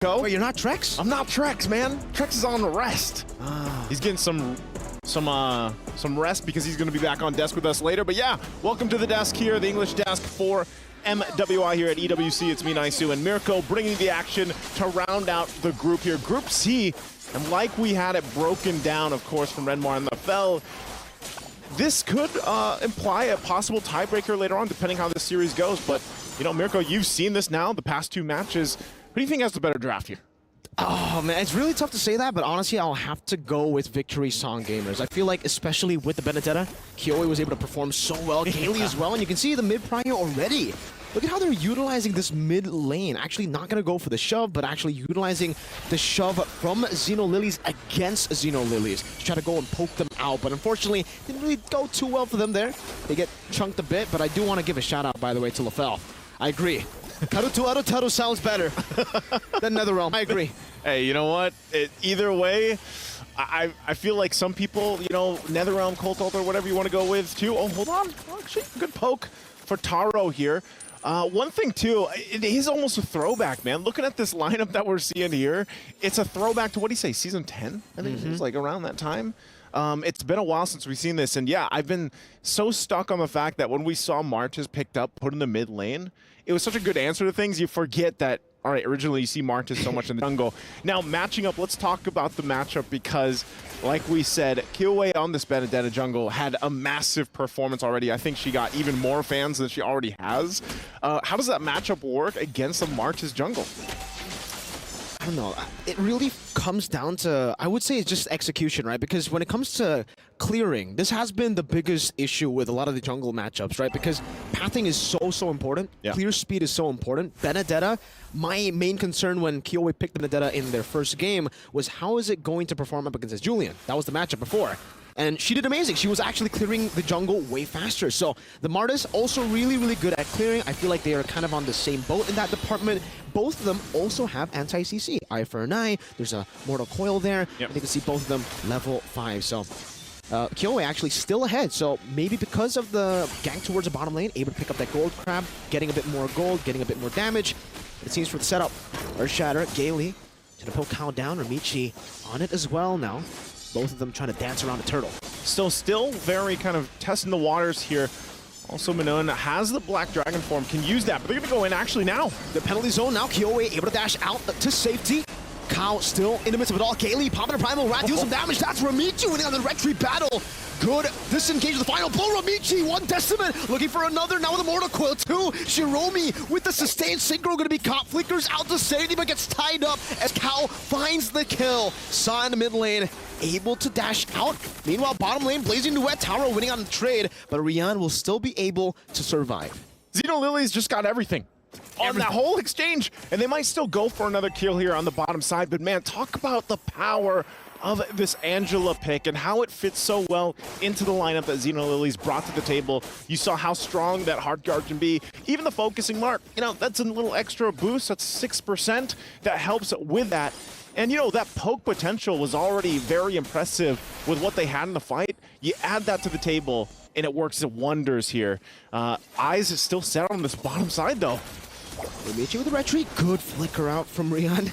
Go. Wait, you're not Trex? I'm not Trex, man. Trex is on rest. He's getting some rest because he's going to be back on desk with us later. But yeah, welcome to the desk here, the English desk for MWI here at EWC. It's me, Naisu, and Mirko bringing the action to round out the group here. Group C, and like we had it broken down, of course, from Renmar and the Fell, this could imply a possible tiebreaker later on, depending how this series goes. But, you know, Mirko, you've seen this now, the past two matches. Who do you think has the better draft here? Oh, man, it's really tough to say that, but honestly, I'll have to go with Victory Song Gamers. I feel like, especially with the Benedetta, Kyoe was able to perform so well, Kaylee as well, and you can see the mid prior already. Look at how they're utilizing this mid lane. Actually not going to go for the shove, but actually utilizing the shove from Zino Lilies against Zino Lilies to try to go and poke them out. But unfortunately, didn't really go too well for them there. They get chunked a bit, but I do want to give a shout out, by the way, to LaFell. I agree. Karutu Arutaru sounds better than Netherrealm. I agree. Hey, you know what? Either way, I feel like some people, you know, Netherrealm, Colt Altar, whatever you want to go with, too. Oh, hold on. Actually, good poke for Taro here. One thing, too, it is almost a throwback, man. Looking at this lineup that we're seeing here, it's a throwback to, what do you say, Season 10? I think it was like around that time. It's been a while since we've seen this, and yeah, I've been so stuck on the fact that when we saw Marches picked up, put in the mid lane, it was such a good answer to things, you forget that, all right, originally you see Marches so much in the jungle. Now, matching up, let's talk about the matchup because, like we said, Kyoe on this Benedetta jungle had a massive performance already. I think she got even more fans than she already has. How does that matchup work against the Marches jungle? I don't know. It really comes down to, I would say it's just execution, right? Because when it comes to clearing, this has been the biggest issue with a lot of the jungle matchups, right? Because pathing is so important. Yeah. Clear speed is so important. Benedetta, my main concern when Kyoe picked Benedetta in their first game was how is it going to perform up against Julian? That was the matchup before. And she did amazing. She was actually clearing the jungle way faster. So the Martis also really good at clearing. I feel like they are kind of on the same boat in that department. Both of them also have anti-CC. Eye for an eye. There's a Mortal Coil there. Yep. And you can see both of them level 5. So Kyoe actually still ahead. So maybe because of the gank towards the bottom lane, able to pick up that gold crab, getting a bit more gold, getting a bit more damage. It seems for the setup. Earth Shatter, Gaily to poke Kao down. Ramichi on it as well now. Both of them trying to dance around the turtle. Still very kind of testing the waters here. Also, Manon has the Black Dragon form, can use that, but they're going to go in actually now. The penalty zone now, Kyoe able to dash out to safety. Kao still in the midst of it all. Gaily popping a Primal Rat, deal some damage. That's Ramichi winning on the retreat battle. Good disengage with the final blow. Ramichi, one Decimate, looking for another now with a Mortal Coil, two. Shiromi with the sustained synchro, gonna be caught. Flickers out to safety, but gets tied up as Kao finds the kill. Saw in the mid lane, able to dash out. Meanwhile, bottom lane, Blazing Duet, Taro winning on the trade, but Rian will still be able to survive. Zino Lilies just got everything on that whole exchange, and they might still go for another kill here on the bottom side, but man, talk about the power of this Angela pick and how it fits so well into the lineup that Zino Lilies brought to the table. You saw how strong that hard guard can be. Even the focusing mark, you know, that's a little extra boost. That's 6% that helps with that. And, you know, that poke potential was already very impressive with what they had in the fight. You add that to the table, and it works wonders here. Eyes is still set on this bottom side, though. Ramichi with the retreat. Good flicker out from Rian.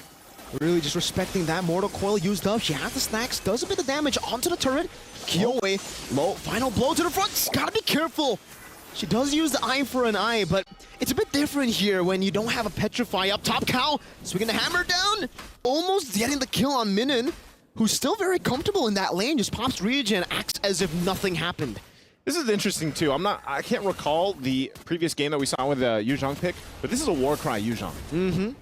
Really just respecting that. Mortal Coil used up. She has the stacks. Does a bit of damage onto the turret. Kyoe, low. Final blow to the front. Gotta be careful. She does use the eye for an eye, but it's a bit different here when you don't have a Petrify up top. Kao swinging the hammer down. Almost getting the kill on Minin, who's still very comfortable in that lane. Just pops regen, acts as if nothing happened. This is interesting too. I can't recall the previous game that we saw with the Yu Zhang pick, but this is a Warcry Yu Zhang.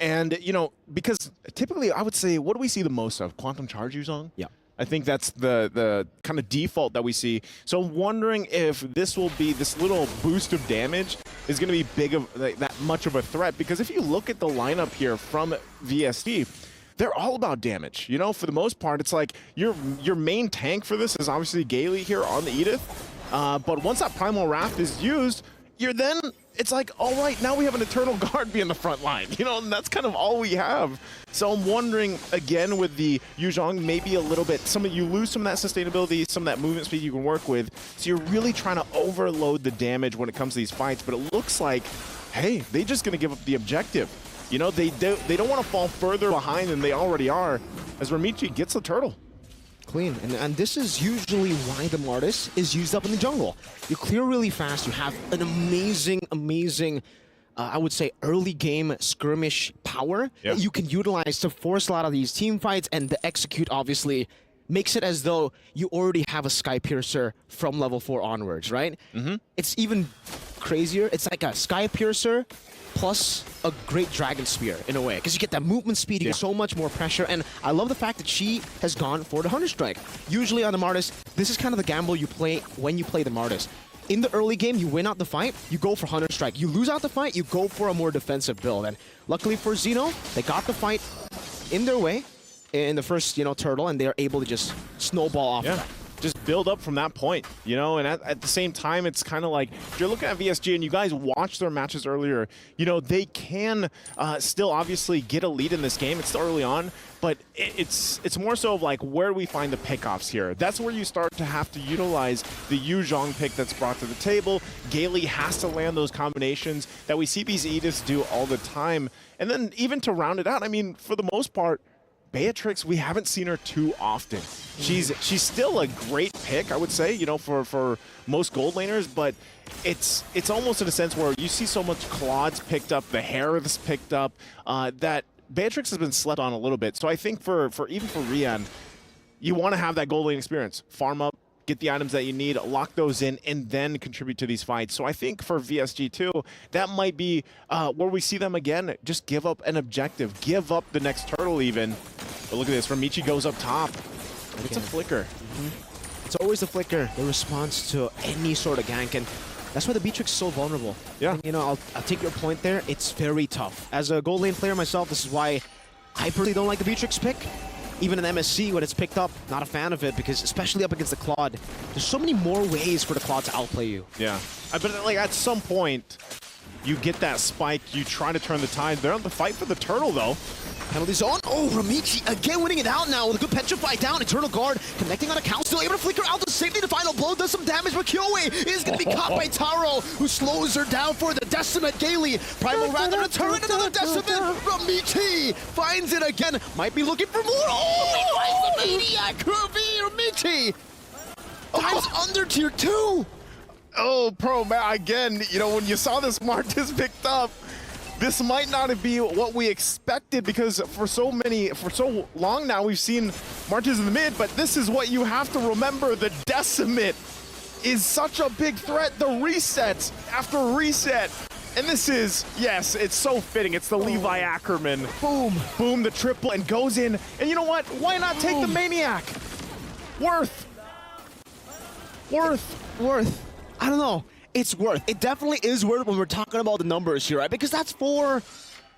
And you know, because typically I would say, what do we see the most of? Quantum Charge Yu Zhang? Yeah. I think that's the kind of default that we see. So I'm wondering if this will be, this little boost of damage is going to be big of that much of a threat, because if you look at the lineup here from VSG, they're all about damage. You know, for the most part, it's like your main tank for this is obviously Gaily here on the Edith. But once that Primal Raft is used, it's like, all right, now we have an Eternal Guard being the front line. You know, and that's kind of all we have. So I'm wondering, again, with the Yu Zhang, maybe a little bit, you lose some of that sustainability, some of that movement speed you can work with. So you're really trying to overload the damage when it comes to these fights. But it looks like, hey, they're just going to give up the objective. You know, they don't want to fall further behind than they already are, as Ramichi gets the turtle. Clean, and this is usually why the Martis is used up in the jungle. You clear really fast, you have an amazing, I would say, early game skirmish power that you can utilize to force a lot of these team fights, and the execute obviously makes it as though you already have a Sky Piercer from level 4 onwards, right? It's even crazier. It's like a Sky Piercer plus a great Dragon Spear in a way, because you get that movement speed, you get so much more pressure, and I love the fact that she has gone for the Hunter Strike. Usually on the Martis, this is kind of the gamble you play when you play the Martis. In the early game, you win out the fight, you go for Hunter Strike. You lose out the fight, you go for a more defensive build, and luckily for Zino, they got the fight in their way in the first, turtle, and they're able to just snowball off of that. Just build up from that point, and at the same time, it's kind of like, if you're looking at VSG and you guys watched their matches earlier, they can still obviously get a lead in this game. It's still early on, but it's more so of like, where do we find the pickoffs here? That's where you start to have to utilize the Yu Zhong pick that's brought to the table. Gaily has to land those combinations that we see these Ediths do all the time. And then even to round it out, I mean, for the most part, Beatrix, we haven't seen her too often. She's still a great pick, I would say, for most gold laners, but it's almost in a sense where you see so much Claude's picked up, the Harith's picked up, that Beatrix has been slept on a little bit. So I think for even for Rian, you want to have that gold lane experience. Farm up, get the items that you need, lock those in, and then contribute to these fights. So I think for VSG too, that might be where we see them again, just give up an objective, give up the next turtle even. But look at this, Ramichi goes up top. It's a flicker. It's always a flicker, the response to any sort of gank, and that's why the Beatrix is so vulnerable. Yeah. And, I'll take your point there. It's very tough. As a gold lane player myself, this is why I personally don't like the Beatrix pick. Even in MSC, when it's picked up, not a fan of it, because especially up against the Claude, there's so many more ways for the Claude to outplay you. Yeah. But like at some point, you get that spike, you try to turn the tide. They're on the fight for the turtle, though. Penalty zone. Oh, Ramichi again winning it out now with a good Petrify down. Eternal Guard connecting on a cow, still able to flicker out to safety. The final blow does some damage, but Kyoei is going to be caught by Taro, who slows her down for the Decimate. Gaily, Primal Rather, a turret, another Decimate. Ramichi finds it again. Might be looking for more. Oh, he finds the Maniac. Ramichi times under tier 2. Oh, Pro, man, again, when you saw this Martis picked up, this might not be what we expected, because for so long now we've seen Martis in the mid, but this is what you have to remember. The Decimate is such a big threat. The resets after reset. And this is, yes, it's so fitting. It's the Levi Ackerman. Boom. Boom, the triple, and goes in. And you know what? Why not take the Maniac? Worth. I don't know. It's worth. It definitely is worth when we're talking about the numbers here, right? Because that's for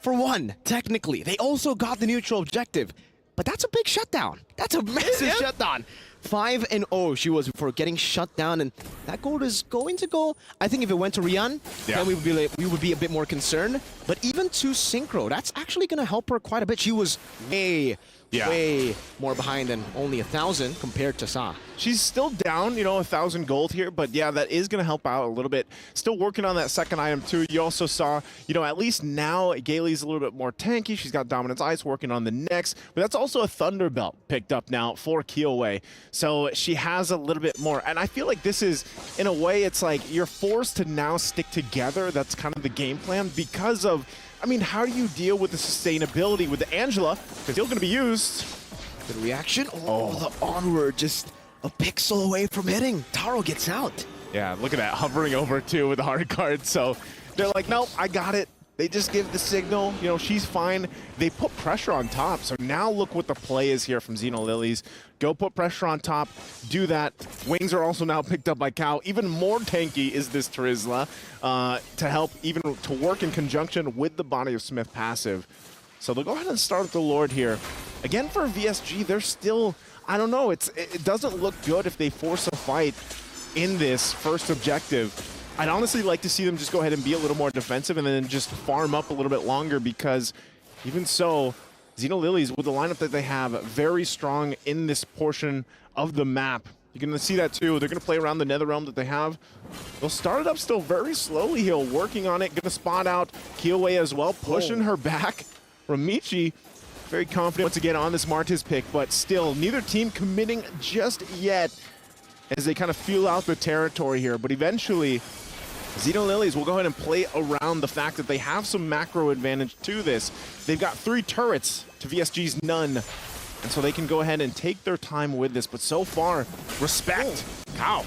one, technically. They also got the neutral objective, but that's a big shutdown. That's a massive shutdown. 5-0 she was for getting shut down, and that gold is going to go. I think if it went to Rian, then we would be a bit more concerned. But even to Synchro, that's actually going to help her quite a bit. She was way more behind than only 1,000 compared to Sa. She's still down, 1,000 gold here, but yeah, that is going to help out a little bit. Still working on that second item too. You also saw, at least now Gaily's a little bit more tanky. She's got Dominance Ice working on the next, but that's also a Thunder Belt picked up now for Kyoei. So she has a little bit more, and I feel like this is, in a way, it's like you're forced to now stick together. That's kind of the game plan because of, how do you deal with the sustainability with the Angela? Because still going to be used. Good reaction. Oh, the onward, just a pixel away from hitting. Taro gets out. Yeah, look at that, hovering over too with the hard card. So they're like, nope, I got it. They just give the signal, she's fine. They put pressure on top. So now look what the play is here from Zino Lilies. Go put pressure on top, do that. Wings are also now picked up by Cow. Even more tanky is this Terizla to help even to work in conjunction with the Body of Smith passive. So they'll go ahead and start with the Lord here. Again, for VSG, they're still, I don't know, it doesn't look good if they force a fight in this first objective. I'd honestly like to see them just go ahead and be a little more defensive and then just farm up a little bit longer, because even so, Zino Lilies, with the lineup that they have, very strong in this portion of the map. You're going to see that too. They're going to play around the Netherrealm that they have. They'll start it up still very slowly here, working on it. Going to spot out Kyoei as well, pushing her back. Ramichi, very confident once again on this Martiz pick, but still neither team committing just yet as they kind of feel out the territory here. But eventually, Zino Lilies will go ahead and play around the fact that they have some macro advantage to this. They've got 3 turrets to VSG's none. And so they can go ahead and take their time with this. But so far, respect. Cow.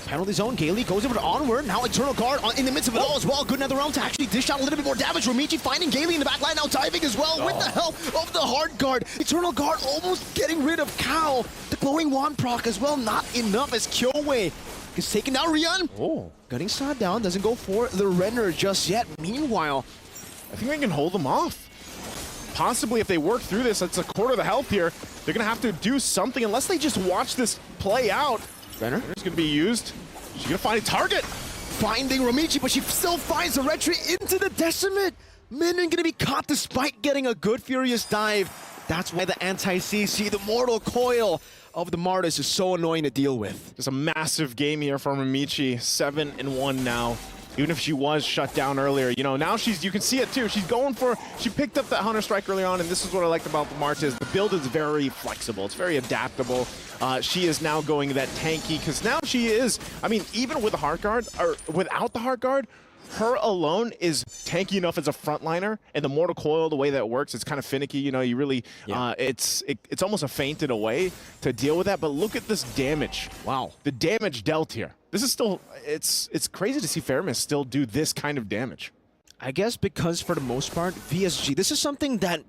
Penalty zone. Gailey goes over to Onward. Now Eternal Guard in the midst of it all as well. Good Netherrealm to actually dish out a little bit more damage. Ramichi finding Gailey in the back line, now diving as well with the help of the Hard Guard. Eternal Guard almost getting rid of Cow. The glowing wand proc as well. Not enough as Kyoei is taking down Rian. Getting shot down. Doesn't go for the Renner just yet. Meanwhile, I think they can hold them off. Possibly if they work through this, it's a quarter of the health here. They're going to have to do something unless they just watch this play out. Renner's going to be used. She's going to find a target. Finding Ramichi, but she still finds the retry into the Decimate. Minion going to be caught despite getting a good Furious dive. That's why the anti-CC, the Mortal Coil of the Martis is so annoying to deal with. Just a massive game here from Ramichi. 7-1 now. Even if she was shut down earlier, you know, now you can see it too. She's going for, she picked up that Hunter Strike early on, and this is what I liked about the Martiz. The build is very flexible. It's very adaptable. She is now going that tanky, because now she is, I mean, even with the Heart Guard, or without the Heart Guard, her alone is tanky enough as a frontliner, and the Mortal Coil, the way that it works, it's kind of finicky. You know, you really, it's almost a feint in a way to deal with that. But look at this damage. Wow, the damage dealt here. This is still, it's crazy to see Faramis still do this kind of damage. I guess because for the most part, VSG, this is something that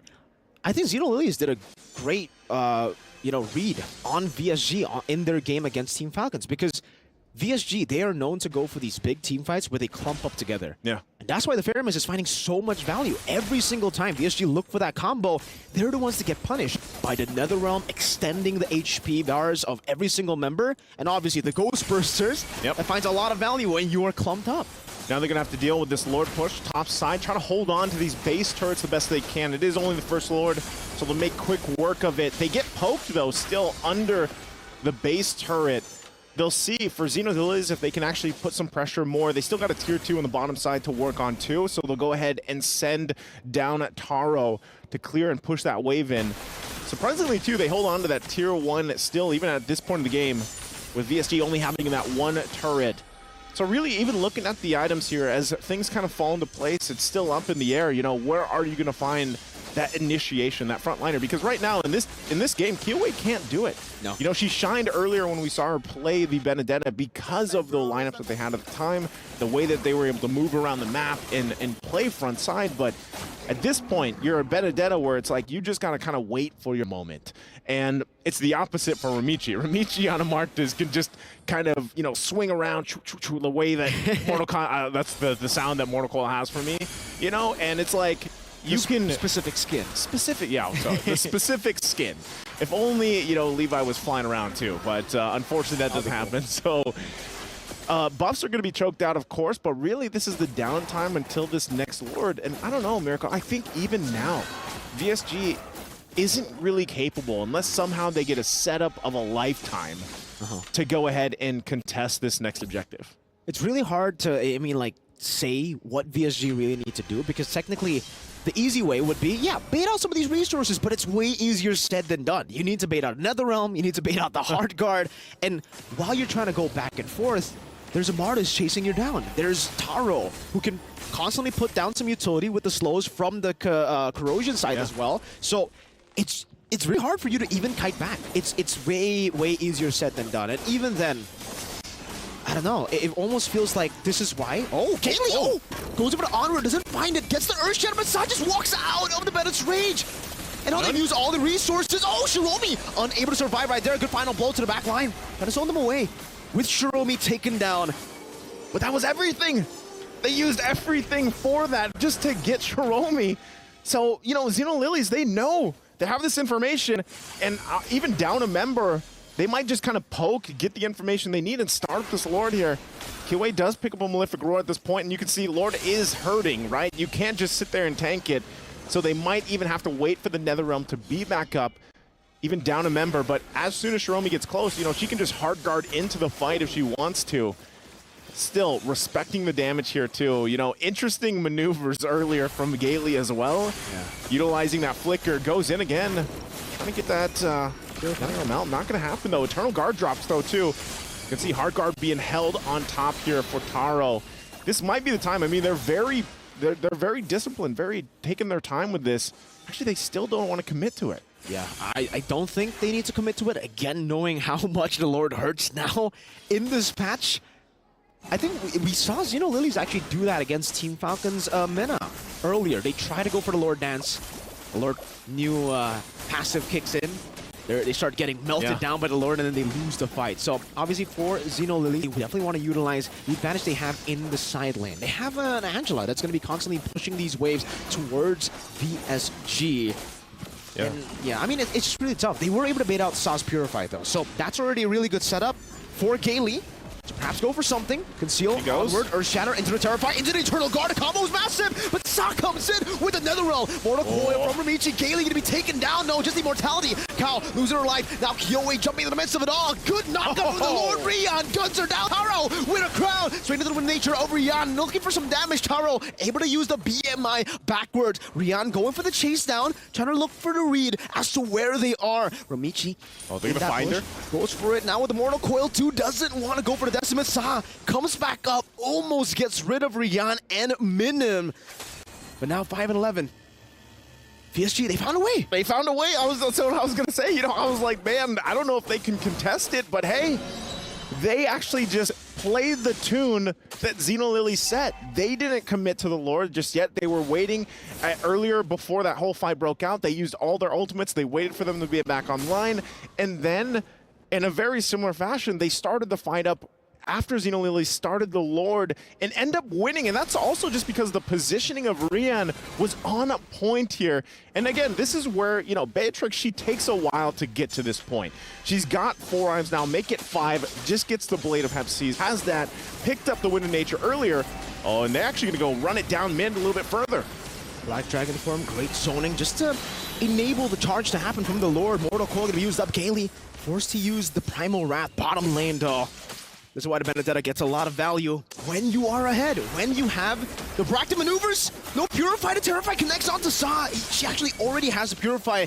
I think Zino Lilies did a great, read on VSG in their game against Team Falcons, because VSG, they are known to go for these big team fights where they clump up together. Yeah. And that's why the Faramis is finding so much value. Every single time VSG look for that combo, they're the ones to get punished by the Netherrealm extending the HP bars of every single member, and obviously the Ghost Bursters that finds a lot of value when you are clumped up. Now they're going to have to deal with this Lord push top side, try to hold on to these base turrets the best they can. It is only the first Lord, so they'll make quick work of it. They get poked, though, still under the base turret. They'll see for Zino Lilies if they can actually put some pressure more. They still got a tier 2 on the bottom side to work on too, so they'll go ahead and send down Taro to clear and push that wave in. Surprisingly too, they hold on to that tier 1 still, even at this point in the game, with VSG only having that 1 turret. So really, even looking at the items here, as things kind of fall into place, it's still up in the air. You know, where are you going to find that initiation, that frontliner? Because right now in this game, Kyoei can't do it. No. You know, she shined earlier when we saw her play the Benedetta because of the lineups that they had at the time, the way that they were able to move around the map and play front side. But at this point, you're a Benedetta where it's like you just got to kind of wait for your moment. And it's the opposite for Ramichi. Ramichi on a Martiz can just kind of, you know, swing around the way that Mortal Kombat, that's the sound that Mortal Kombat has for me, you know, and it's like, you can specific skin. Yeah, sorry, the specific skin. If only, you know, Levi was flying around too, but unfortunately that doesn't happen. So buffs are going to be choked out, of course, but really this is the downtime until this next Lord. And I don't know, Miracle, I think even now, VSG isn't really capable, unless somehow they get a setup of a lifetime to go ahead and contest this next objective. It's really hard to, I mean, like, say what VSG really need to do, because technically the easy way would be, yeah, bait out some of these resources, but it's way easier said than done. You need to bait out Netherrealm, you need to bait out the Hard Guard, and while you're trying to go back and forth, there's a Martis chasing you down. There's Taro, who can constantly put down some utility with the slows from the corrosion side as well. So it's really hard for you to even kite back. It's way easier said than done, and even then, I don't know. It almost feels like this is why. Oh, Kaylee! Goes over to Onward, doesn't find it, gets the Earth Shatter, but Sai just walks out of the Bennett's rage. And now they've used all the resources. Oh, Shiromi! Unable to survive right there. Good final blow to the back line. Trying to zone them away. With Shiromi taken down. But that was everything. They used everything for that just to get Shiromi. So, you know, Zino Lilies, they know. They have this information, and even down a member, they might just kind of poke, get the information they need, and start this Lord here. Kyoei does pick up a Malefic Roar at this point, and you can see Lord is hurting, right? You can't just sit there and tank it. So they might even have to wait for the Netherrealm to be back up. even down a member, but as soon as Shiromi gets close, you know, she can just hard guard into the fight if she wants to. Still respecting the damage here too. You know, interesting maneuvers earlier from Gailey as well. Yeah. Utilizing that flicker, goes in again. Trying to get that out. Not going to happen though. Eternal guard drops though too. You can see hard guard being held on top here for Taro. This might be the time. I mean, they're very disciplined, very taking their time with this. Actually, they still don't want to commit to it. Yeah, I don't think they need to commit to it. Again, knowing how much the Lord hurts now in this patch, I think we saw Zino Lilies actually do that against Team Falcon's Mena earlier. They try to go for the Lord dance. The Lord new passive kicks in. They start getting melted down by the Lord, and then they lose the fight. So obviously for Zino Lilies, we definitely want to utilize the advantage they have in the side lane. They have an Angela that's going to be constantly pushing these waves towards VSG. Yeah. And yeah, I mean, it's just really tough. They were able to bait out Sauce Purify though. So that's already a really good setup for Gailey. So perhaps go for something. Conceal, onward, Earth Shatter, into the Terrify, into the Eternal Guard. The combo is massive, but Sa comes in with another roll. Mortal Coil from Ramichi. Gailey gonna be taken down. No, just Immortality. Kao losing her life. Now Kyoe jumping in the midst of it all. Good knockup from the Lord. Rian guns her down. Taro with a crown. Straight into the nature of Rian. Looking for some damage. Taro able to use the BMI backwards. Rian going for the chase down. Trying to look for the read as to where they are. Ramichi. Oh, they're gonna find her? Goes for it now with the Mortal Coil 2. Doesn't want to go for the Decimate. Sa comes back up. Almost gets rid of Rian and Minim. But now 5 and 11. VSG, they found a way. They found a way. That's what I was going to say. You know, I was like, man, I don't know if they can contest it, but hey, they actually just played the tune that Zino Lilies set. They didn't commit to the Lord just yet. They were waiting earlier before that whole fight broke out. They used all their ultimates. They waited for them to be back online. And then, in a very similar fashion, they started the fight up after Zino Lilies started the Lord and end up winning. And that's also just because the positioning of Rian was on point here. And again, this is where, you know, Beatrix, she takes a while to get to this point. She's got 4 items now, make it 5, just gets the Blade of Hephaestus, has that, picked up the Wind of Nature earlier. Oh, and they're actually gonna go run it down mid a little bit further. Black Dragon form, great zoning, just to enable the charge to happen from the Lord. Mortal Coil gonna be used up. Gailey forced to use the Primal Wrath bottom lane though. This is why the Benedetta gets a lot of value when you are ahead, when you have the Bracton maneuvers. No Purify to Terrify connects onto Sa. She actually already has a Purify,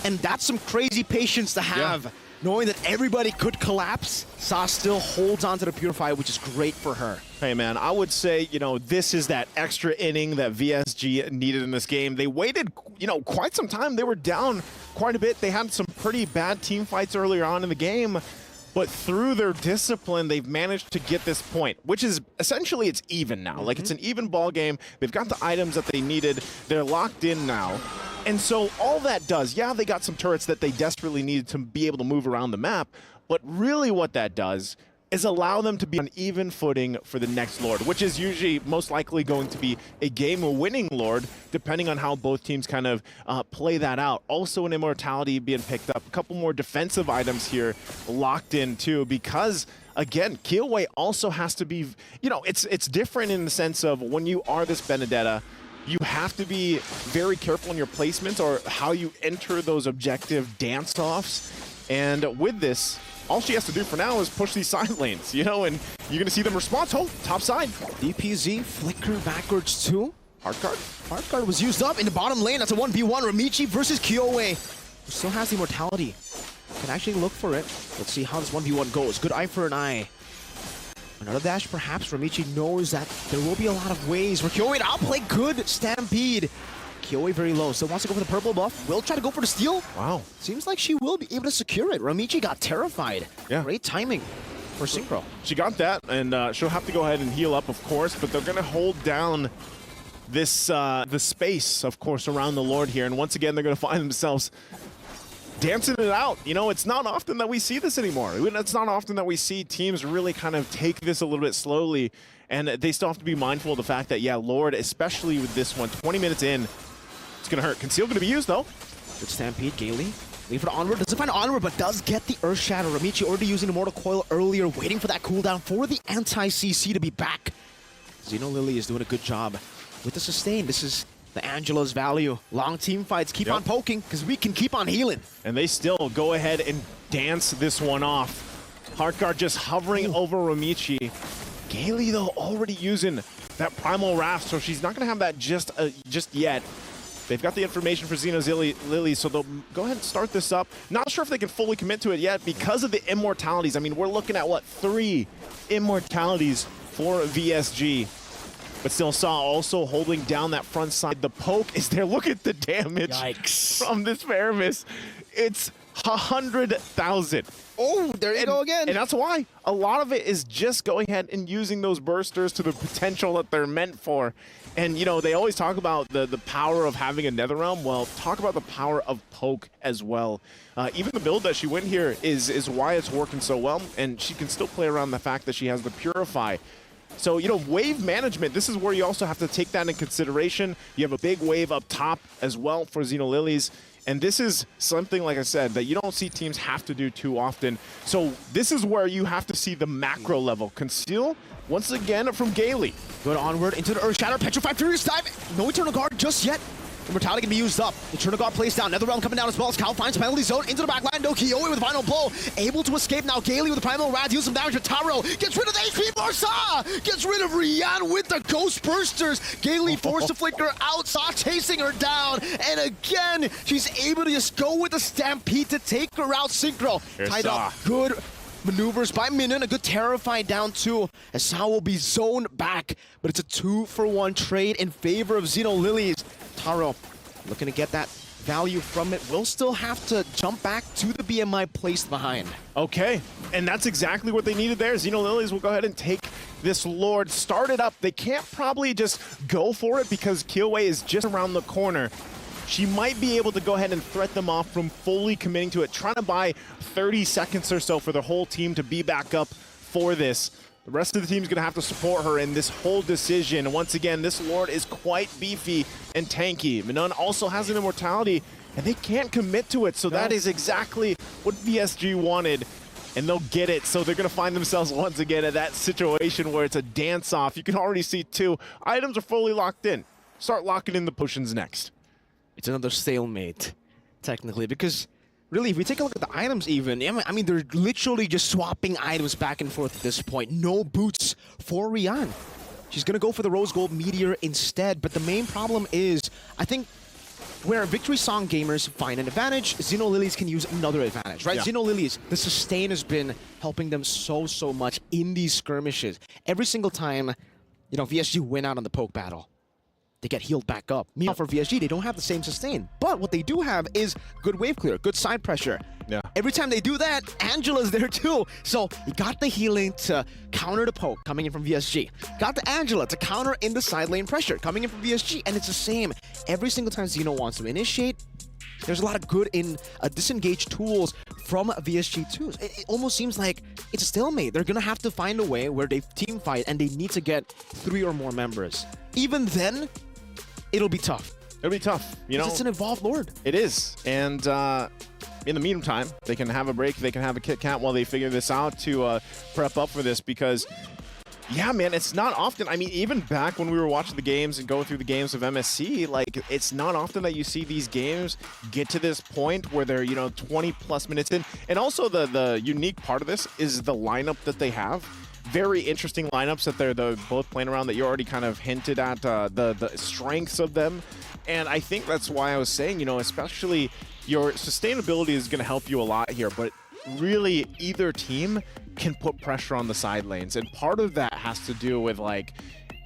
and that's some crazy patience to have. Yeah. Knowing that everybody could collapse, Sa still holds onto the Purify, which is great for her. Hey man, I would say, you know, this is that extra inning that VSG needed in this game. They waited, you know, quite some time. They were down quite a bit. They had some pretty bad team fights earlier on in the game. But through their discipline, they've managed to get this point, which is essentially it's even now. Like, it's an even ball game. They've got the items that they needed. They're locked in now. And so all that does, yeah, they got some turrets that they desperately needed to be able to move around the map. But really what that does is allow them to be on even footing for the next Lord, which is usually most likely going to be a game-winning Lord, depending on how both teams kind of play that out. Also an Immortality being picked up. A couple more defensive items here locked in too, because again, Kyoe also has to be, you know, it's different in the sense of when you are this Benedetta, you have to be very careful in your placements or how you enter those objective dance-offs. And with this, all she has to do for now is push these side lanes, you know, and you're going to see them respond. Oh, top side. DPZ, flicker backwards too. Hard card. Hard card was used up in the bottom lane. That's a 1v1. Ramichi versus Kyoe, who still has the Immortality. Can actually look for it. Let's see how this 1v1 goes. Good eye for an eye. Another dash, perhaps. Ramichi knows that there will be a lot of ways for Kyoe to outplay. Good Stampede. Kyoe very low, still wants to go for the purple buff. Will try to go for the steal. Wow. Seems like she will be able to secure it. Ramichi got terrified. Yeah. Great timing for Synchro. She got that, and she'll have to go ahead and heal up, of course, but they're going to hold down this the space, of course, around the Lord here. And once again, they're going to find themselves dancing it out. You know, it's not often that we see this anymore. It's not often that we see teams really kind of take this a little bit slowly, and they still have to be mindful of the fact that, yeah, Lord, especially with this one, 20 minutes in, it's going to hurt. Conceal going to be used, though. Good Stampede, Gailey. Waiting for the Onward. Doesn't find Onward, but does get the Earth Shatter. Ramichi already using the Mortal Coil earlier, waiting for that cooldown for the anti-CC to be back. Zino Lily is doing a good job with the sustain. This is the Angela's value. Long team fights, keep on poking, because we can keep on healing. And they still go ahead and dance this one off. Heartguard just hovering over Romichi. Gailey, though, already using that Primal Wrath, so she's not going to have that just yet. They've got the information for Zino Lilies, so they'll go ahead and start this up. Not sure if they can fully commit to it yet because of the immortalities. I mean, we're looking at, what, 3 immortalities for VSG. But still Saw also holding down that front side. The poke is there. Look at the damage from this Paramis. It's 100,000. Oh, there you go again. And that's why a lot of it is just going ahead and using those bursters to the potential that they're meant for. And, you know, they always talk about the power of having a Netherrealm. Well, talk about the power of poke as well. Even the build that she went here is why it's working so well. And she can still play around the fact that she has the Purify. So, you know, wave management, this is where you also have to take that in consideration. You have a big wave up top as well for Zino Lilies. And this is something, like I said, that you don't see teams have to do too often. So this is where you have to see the macro level. Conceal, once again, from Gailey. Good onward into the Earth Shatter. Petrify Furious Dive. No Eternal Guard just yet. Immortality can be used up. Eternal Guard plays down. Netherrealm coming down as well. Cal finds penalty zone into the backline. No Kiyoe with the final blow. Able to escape now. Gailey with the Primal Wrath. Use some damage with Taro. Gets rid of the HP Marsa. Gets rid of Rian with the Ghost Bursters. Gailey forced to flicker out. Saw chasing her down. And again, she's able to just go with the Stampede to take her out. Synchro. Tied up. Good maneuvers by Minion. A good Terrify down too. As Sao will be zoned back. But it's a 2-for-1 trade in favor of Zino Lilies. Taro looking to get that value from it. Will still have to jump back to the BMI placed behind. Okay, and that's exactly what they needed there. Zino Lilies will go ahead and take this Lord, start it up. They can't probably just go for it because Kiyoe is just around the corner. She might be able to go ahead and threat them off from fully committing to it, trying to buy 30 seconds or so for the whole team to be back up for this. The rest of the team's going to have to support her in this whole decision. Once again, this Lord is quite beefy and tanky. Minun also has an immortality, and they can't commit to it. So that is exactly what VSG wanted, and they'll get it. So they're going to find themselves once again at that situation where it's a dance-off. You can already see 2 items are fully locked in. Start locking in the potions next. It's another stalemate, technically, because really, if we take a look at the items even, I mean, they're literally just swapping items back and forth at this point. No boots for Rian. She's going to go for the Rose Gold Meteor instead, but the main problem is, I think, where Victory Song gamers find an advantage, Zino Lilies can use another advantage, right? Yeah. Zino Lilies, the sustain has been helping them so much in these skirmishes. Every single time, you know, VSG win out on the poke battle, they get healed back up. Meanwhile, for VSG, they don't have the same sustain. But what they do have is good wave clear, good side pressure. Yeah. Every time they do that, Angela's there too. So you got the healing to counter the poke coming in from VSG. Got the Angela to counter in the side lane pressure coming in from VSG. And it's the same. Every single time Zino wants to initiate, there's a lot of good in disengage tools from VSG too. It almost seems like it's a stalemate. They're going to have to find a way where they team fight and they need to get 3 or more members. Even then, it'll be tough. It'll be tough, you know. It's an evolved Lord. It is, and in the meantime, they can have a break. They can have a Kit Kat while they figure this out to prep up for this. Because, yeah, man, it's not often. I mean, even back when we were watching the games and going through the games of MSC, like, it's not often that you see these games get to this point where they're, you know, 20+ minutes in. And also, the unique part of this is the lineup that they have. Very interesting lineups that they're both playing around that you already kind of hinted at the strengths of them. And I think that's why I was saying, you know, especially your sustainability is going to help you a lot here, but really either team can put pressure on the side lanes. And part of that has to do with, like,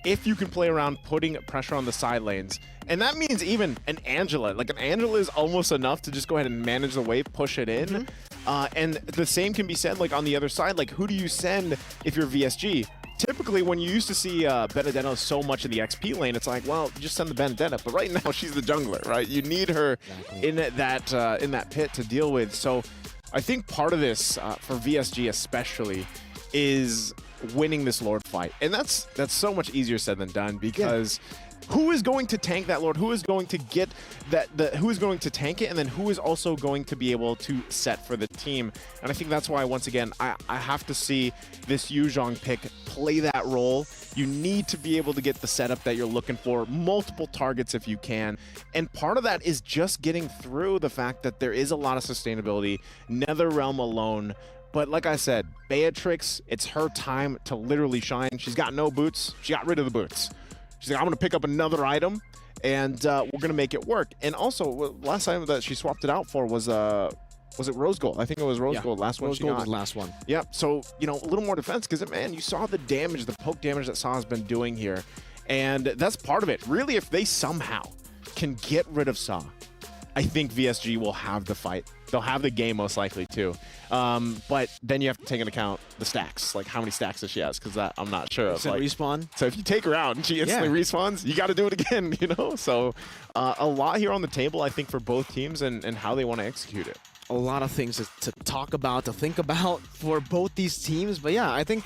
if you can play around putting pressure on the side lanes, and that means even an Angela. Like, an Angela is almost enough to just go ahead and manage the wave, push it in. And the same can be said, like, on the other side. Like, who do you send if you're VSG? Typically, when you used to see Benedetto so much in the XP lane, it's like, well, just send the Benedetta. But right now, she's the jungler, right? You need her in that pit to deal with. So I think part of this, for VSG especially, is winning this Lord fight. And that's so much easier said than done, because who is going to tank that Lord? Who is going to get that? Who is going to tank it? And then who is also going to be able to set for the team? And I think that's why, once again, I have to see this Yuzhong pick play that role. You need to be able to get the setup that you're looking for, multiple targets if you can. And part of that is just getting through the fact that there is a lot of sustainability. NetherRealm alone. But like I said, Beatrix, it's her time to literally shine. She's got no boots. She got rid of the boots. She's like, I'm going to pick up another item, and we're going to make it work. And also, last time that she swapped it out for was it Rose Gold? I think it was Rose Gold. Last one Rose she Gold got. was the last one. Yep. So, you know, a little more defense because, man, you saw the damage, the poke damage that Sa's been doing here. And that's part of it. Really, if they somehow can get rid of Sa, I think VSG will have the fight. They'll have the game most likely too. But then you have to take into account the stacks, like how many stacks does she has, because I'm not sure. Like, respawn. so if you take her out and she instantly respawns, you got to do it again, you know? So a lot here on the table, I think, for both teams and how they want to execute it. A lot of things to talk about, to think about for both these teams. But yeah, I think,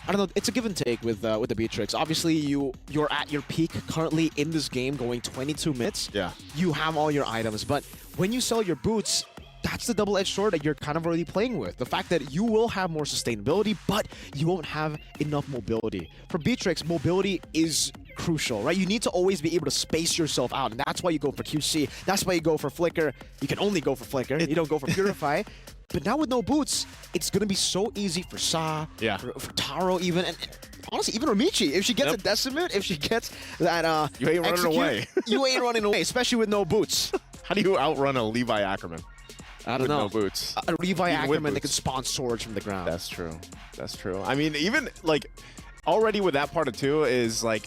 I don't know, it's a give and take with the Beatrix. Obviously, you're at your peak currently in this game, going 22 minutes. Yeah. You have all your items, but when you sell your boots, that's the double-edged sword that you're kind of already playing with. The fact that you will have more sustainability, but you won't have enough mobility. For Beatrix, mobility is crucial, right? You need to always be able to space yourself out, and that's why you go for QC. That's why you go for Flicker. You can only go for Flicker. You don't go for Purify. But now with no boots, it's going to be so easy for Sa, for Taro even, and honestly, even Romichi. If she gets a Decimate, if she gets that you ain't running away. You ain't running away, especially with no boots. How do you outrun a Levi Ackerman? I don't know. No boots. A Levi Ackerman that boots. can spawn swords from the ground. That's true. That's true. I mean, even like already with that part of two is like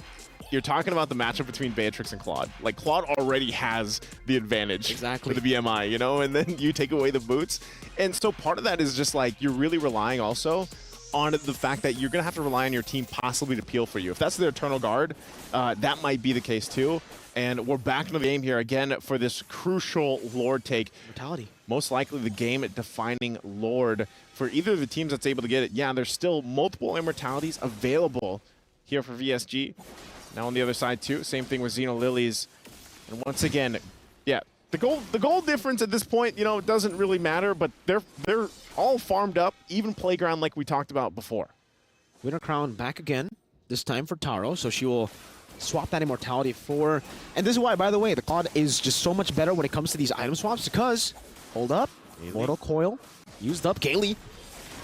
you're talking about the matchup between Beatrix and Claude. Like Claude already has the advantage Exactly. for the BMI, you know, and then you take away the boots. And so part of that is just like you're really relying also on the fact that you're going to have to rely on your team possibly to peel for you. If that's the Eternal Guard, that might be the case too. And we're back into the game here again for this crucial Lord take. Mortality. Most likely the game-defining Lord for either of the teams that's able to get it. Yeah, there's still multiple immortalities available here for VSG. Now on the other side too, same thing with Zino Lilies. And once again, yeah, the gold difference at this point, you know, it doesn't really matter, but they're all farmed up, even Playground like we talked about before. Winter Crown back again, this time for Taro, so she will swap that immortality for, and this is why, by the way, the Claude is just so much better when it comes to these item swaps, because, hold up, Mortal Coil, used up, Kaylee,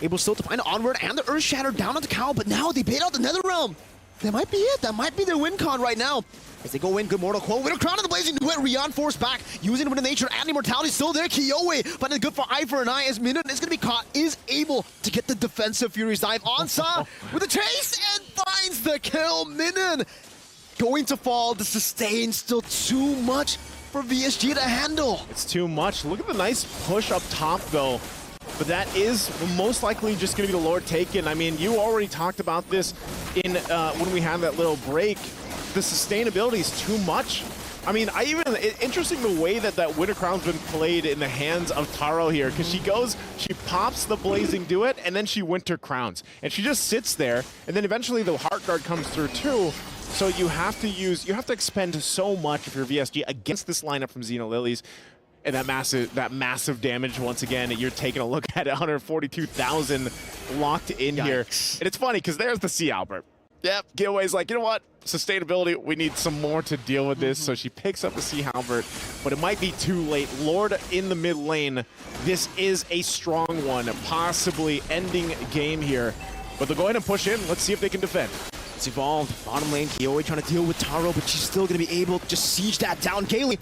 able still to find Onward and the Earth Shatter down on the cow, but now they bait out the NetherRealm. That might be it, that might be their win con right now. As they go in, good Mortal Coil, Winter Crown of the Blazing Duet, Rion forced back, using Winter Nature and Immortality still there, Kiowe, finding good for Eye for an Eye as Minun is going to be caught, is able to get the defensive Fury's Dive on Sa with a chase and finds the kill, Minun. Going to fall, the sustain still too much for VSG to handle. It's too much. Look at the nice push up top though. But that is most likely just going to be the Lord taken. I mean, you already talked about this in when we had that little break. The sustainability is too much. I mean, interesting the way that Winter Crown's been played in the hands of Taro here, because she goes, she pops the Blazing Duet, and then she Winter Crowns. And she just sits there, and then eventually the Heart Guard comes through too. So you have to expend so much if you're VSG against this lineup from Zino Lilies. And that massive damage, once again, you're taking a look at it, 142,000 locked in here. And it's funny, because there's the Sea Albert. Yep, Giveaway's like, you know what? Sustainability, we need some more to deal with this. So she picks up the Sea Halberd, but it might be too late. Lord in the mid lane. This is a strong one, possibly ending game here. But they'll go ahead and push in. Let's see if they can defend. It's evolved. Bottom lane, Kiowe trying to deal with Taro, but she's still going to be able to just siege that down. Kaylee,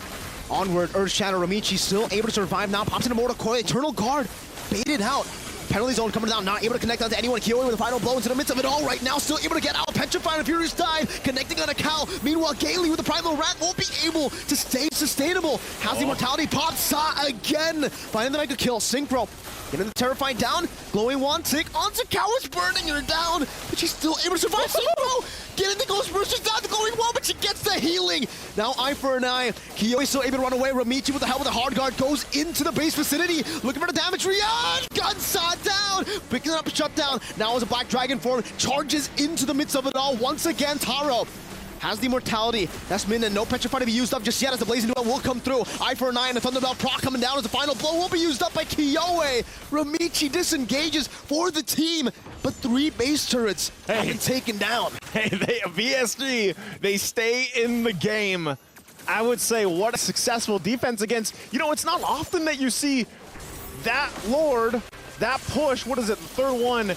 onward, Earth Shadow, Romichi still able to survive now. Pops into Mortal Coil, Eternal Guard, baited out. Penalty zone coming down, not able to connect onto anyone. Kiowe with a final blow into the midst of it all right now, still able to get out. Petrify and Furious Dive, connecting on a cow. Meanwhile, Gailey with the Primal Rat won't be able to stay sustainable. Has the Immortality pop, Sa again. Finding the Mega Kill, Synchro. Getting the Terrified down, glowing one tick onto Cow is burning her down, but she's still able to survive. Synchro getting the Ghost Bursters down to glowing one, but she gets the healing. Now Eye for an Eye. Kiowe still able to run away. Romichi with the help of the Hard Guard goes into the base vicinity, looking for the damage. Rion gun Sa down, picking up a shutdown. Now as a Black Dragon form charges into the midst of it all once again. Taro has the immortality. That's Min, and no Petrify to be used up just yet as the Blazing Duel will come through. Eye for a 9, the Thunderbelt proc coming down as the final blow will be used up by KioWay. Ramichi disengages for the team, but 3 base turrets have been taken down. Hey, VSG, they stay in the game. I would say what a successful defense against, you know, it's not often that you see that Lord, that push, what is it, the third one,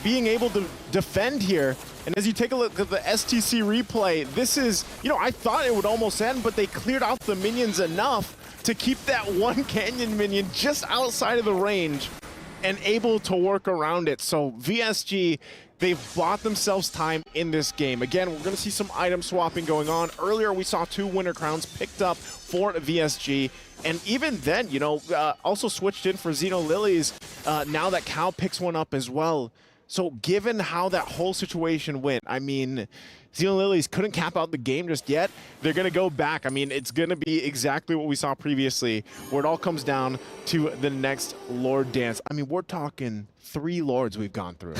being able to defend here. And as you take a look at the STC replay, this is, you know, I thought it would almost end, but they cleared out the minions enough to keep that one Canyon minion just outside of the range and able to work around it. So VSG, they've bought themselves time in this game. Again, we're going to see some item swapping going on. Earlier, we saw 2 winner crowns picked up for VSG. And even then, you know, also switched in for Zino Lilies now that Cal picks one up as well. So given how that whole situation went, I mean, Zino Lilies couldn't cap out the game just yet. They're going to go back. I mean, it's going to be exactly what we saw previously, where it all comes down to the next Lord dance. I mean, we're talking 3 Lords we've gone through.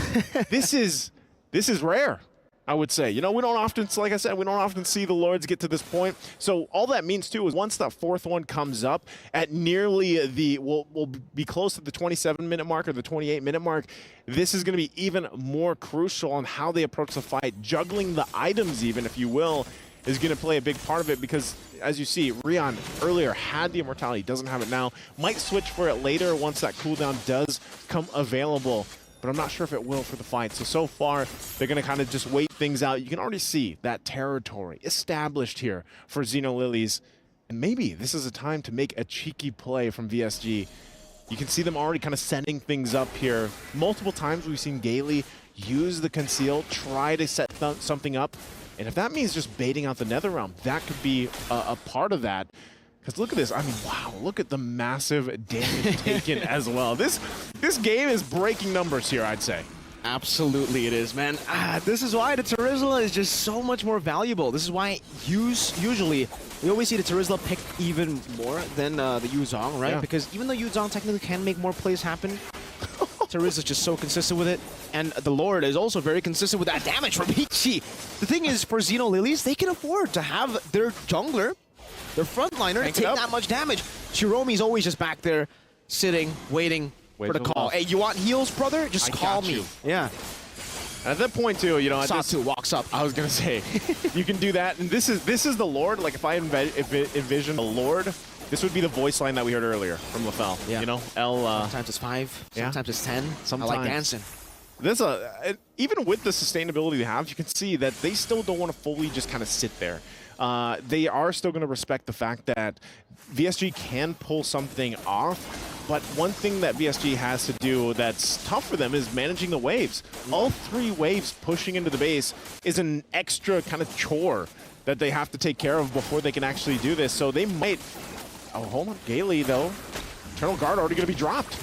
This is rare, I would say. You know, we don't often, like I said, we don't often see the Lords get to this point. So all that means, too, is once that 4th one comes up at nearly the, we'll be close to the 27-minute mark or the 28-minute mark, this is going to be even more crucial on how they approach the fight. Juggling the items even, if you will, is going to play a big part of it because, as you see, Rion earlier had the immortality, doesn't have it now. Might switch for it later once that cooldown does come available. But I'm not sure if it will for the fight. So far, they're going to kind of just wait things out. You can already see that territory established here for Zino Lilies. And maybe this is a time to make a cheeky play from VSG. You can see them already kind of setting things up here. Multiple times we've seen Gailey use the conceal, try to set something up. And if that means just baiting out the Nether Realm, that could be a part of that. Because look at this. I mean, wow, look at the massive damage taken as well. This game is breaking numbers here, I'd say. Absolutely it is, man. This is why the Terizla is just so much more valuable. This is why usually we always see the Terizla pick even more than the Yuzong, right? Yeah. Because even though Yuzong technically can make more plays happen, Terizla's just so consistent with it. And the Lord is also very consistent with that damage from Ichi. The thing is, for Zino Lilies, they can afford to have their jungler, their frontliner, to take that much damage. Chiromi's always just back there, sitting, waiting for the call. Hey, you want heals, brother? Just call me. Yeah. At that point, too, you know, Satu walks up. I was gonna say, you can do that, and this is the Lord. Like if I envision a Lord, this would be the voice line that we heard earlier from LaFell. Yeah. You know, sometimes it's 5, sometimes it's 10. Sometimes. I like dancing. There's even with the sustainability they have, you can see that they still don't want to fully just kind of sit there. They are still going to respect the fact that VSG can pull something off, but one thing that VSG has to do that's tough for them is managing the waves. All 3 waves pushing into the base is an extra kind of chore that they have to take care of before they can actually do this. So they might... Oh, hold on. Gailey, though. Eternal Guard already going to be dropped.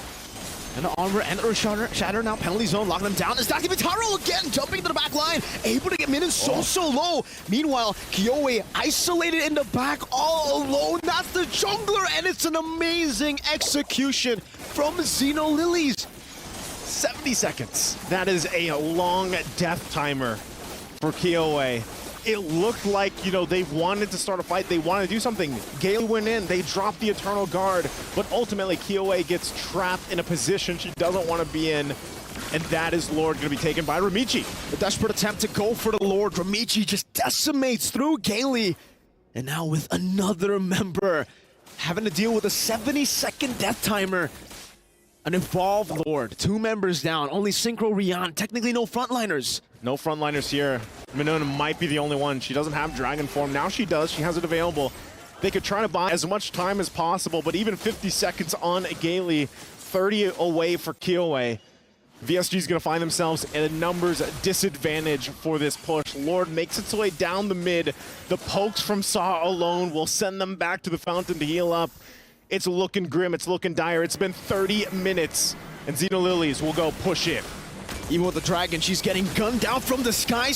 And the armor and the shatter now, penalty zone, locking them down. Is Daki Vitaro again, jumping to the back line, able to get minions so low. Meanwhile, KioWay isolated in the back, all alone. That's the jungler, and it's an amazing execution from Zino Lilies. 70 seconds. That is a long death timer for KioWay. It looked like, you know, they wanted to start a fight. They wanted to do something. Gale went in. They dropped the Eternal Guard. But ultimately, KioWay gets trapped in a position she doesn't want to be in. And that is Lord going to be taken by Ramichi. The desperate attempt to go for the Lord. Ramichi just decimates through Gailey. And now with another member having to deal with a 70-second death timer. An evolved Lord. 2 members down. Only Synchro Rion. Technically no frontliners. No frontliners here. Minona might be the only one. She doesn't have Dragon Form. Now she does. She has it available. They could try to buy as much time as possible, but even 50 seconds on Gailey, 30 away for KioWay. VSG is going to find themselves at a numbers disadvantage for this push. Lord makes its way down the mid. The pokes from Saw alone will send them back to the fountain to heal up. It's looking grim. It's looking dire. It's been 30 minutes, and Zino Lilies will go push it. Even with the dragon, she's getting gunned down from the sky.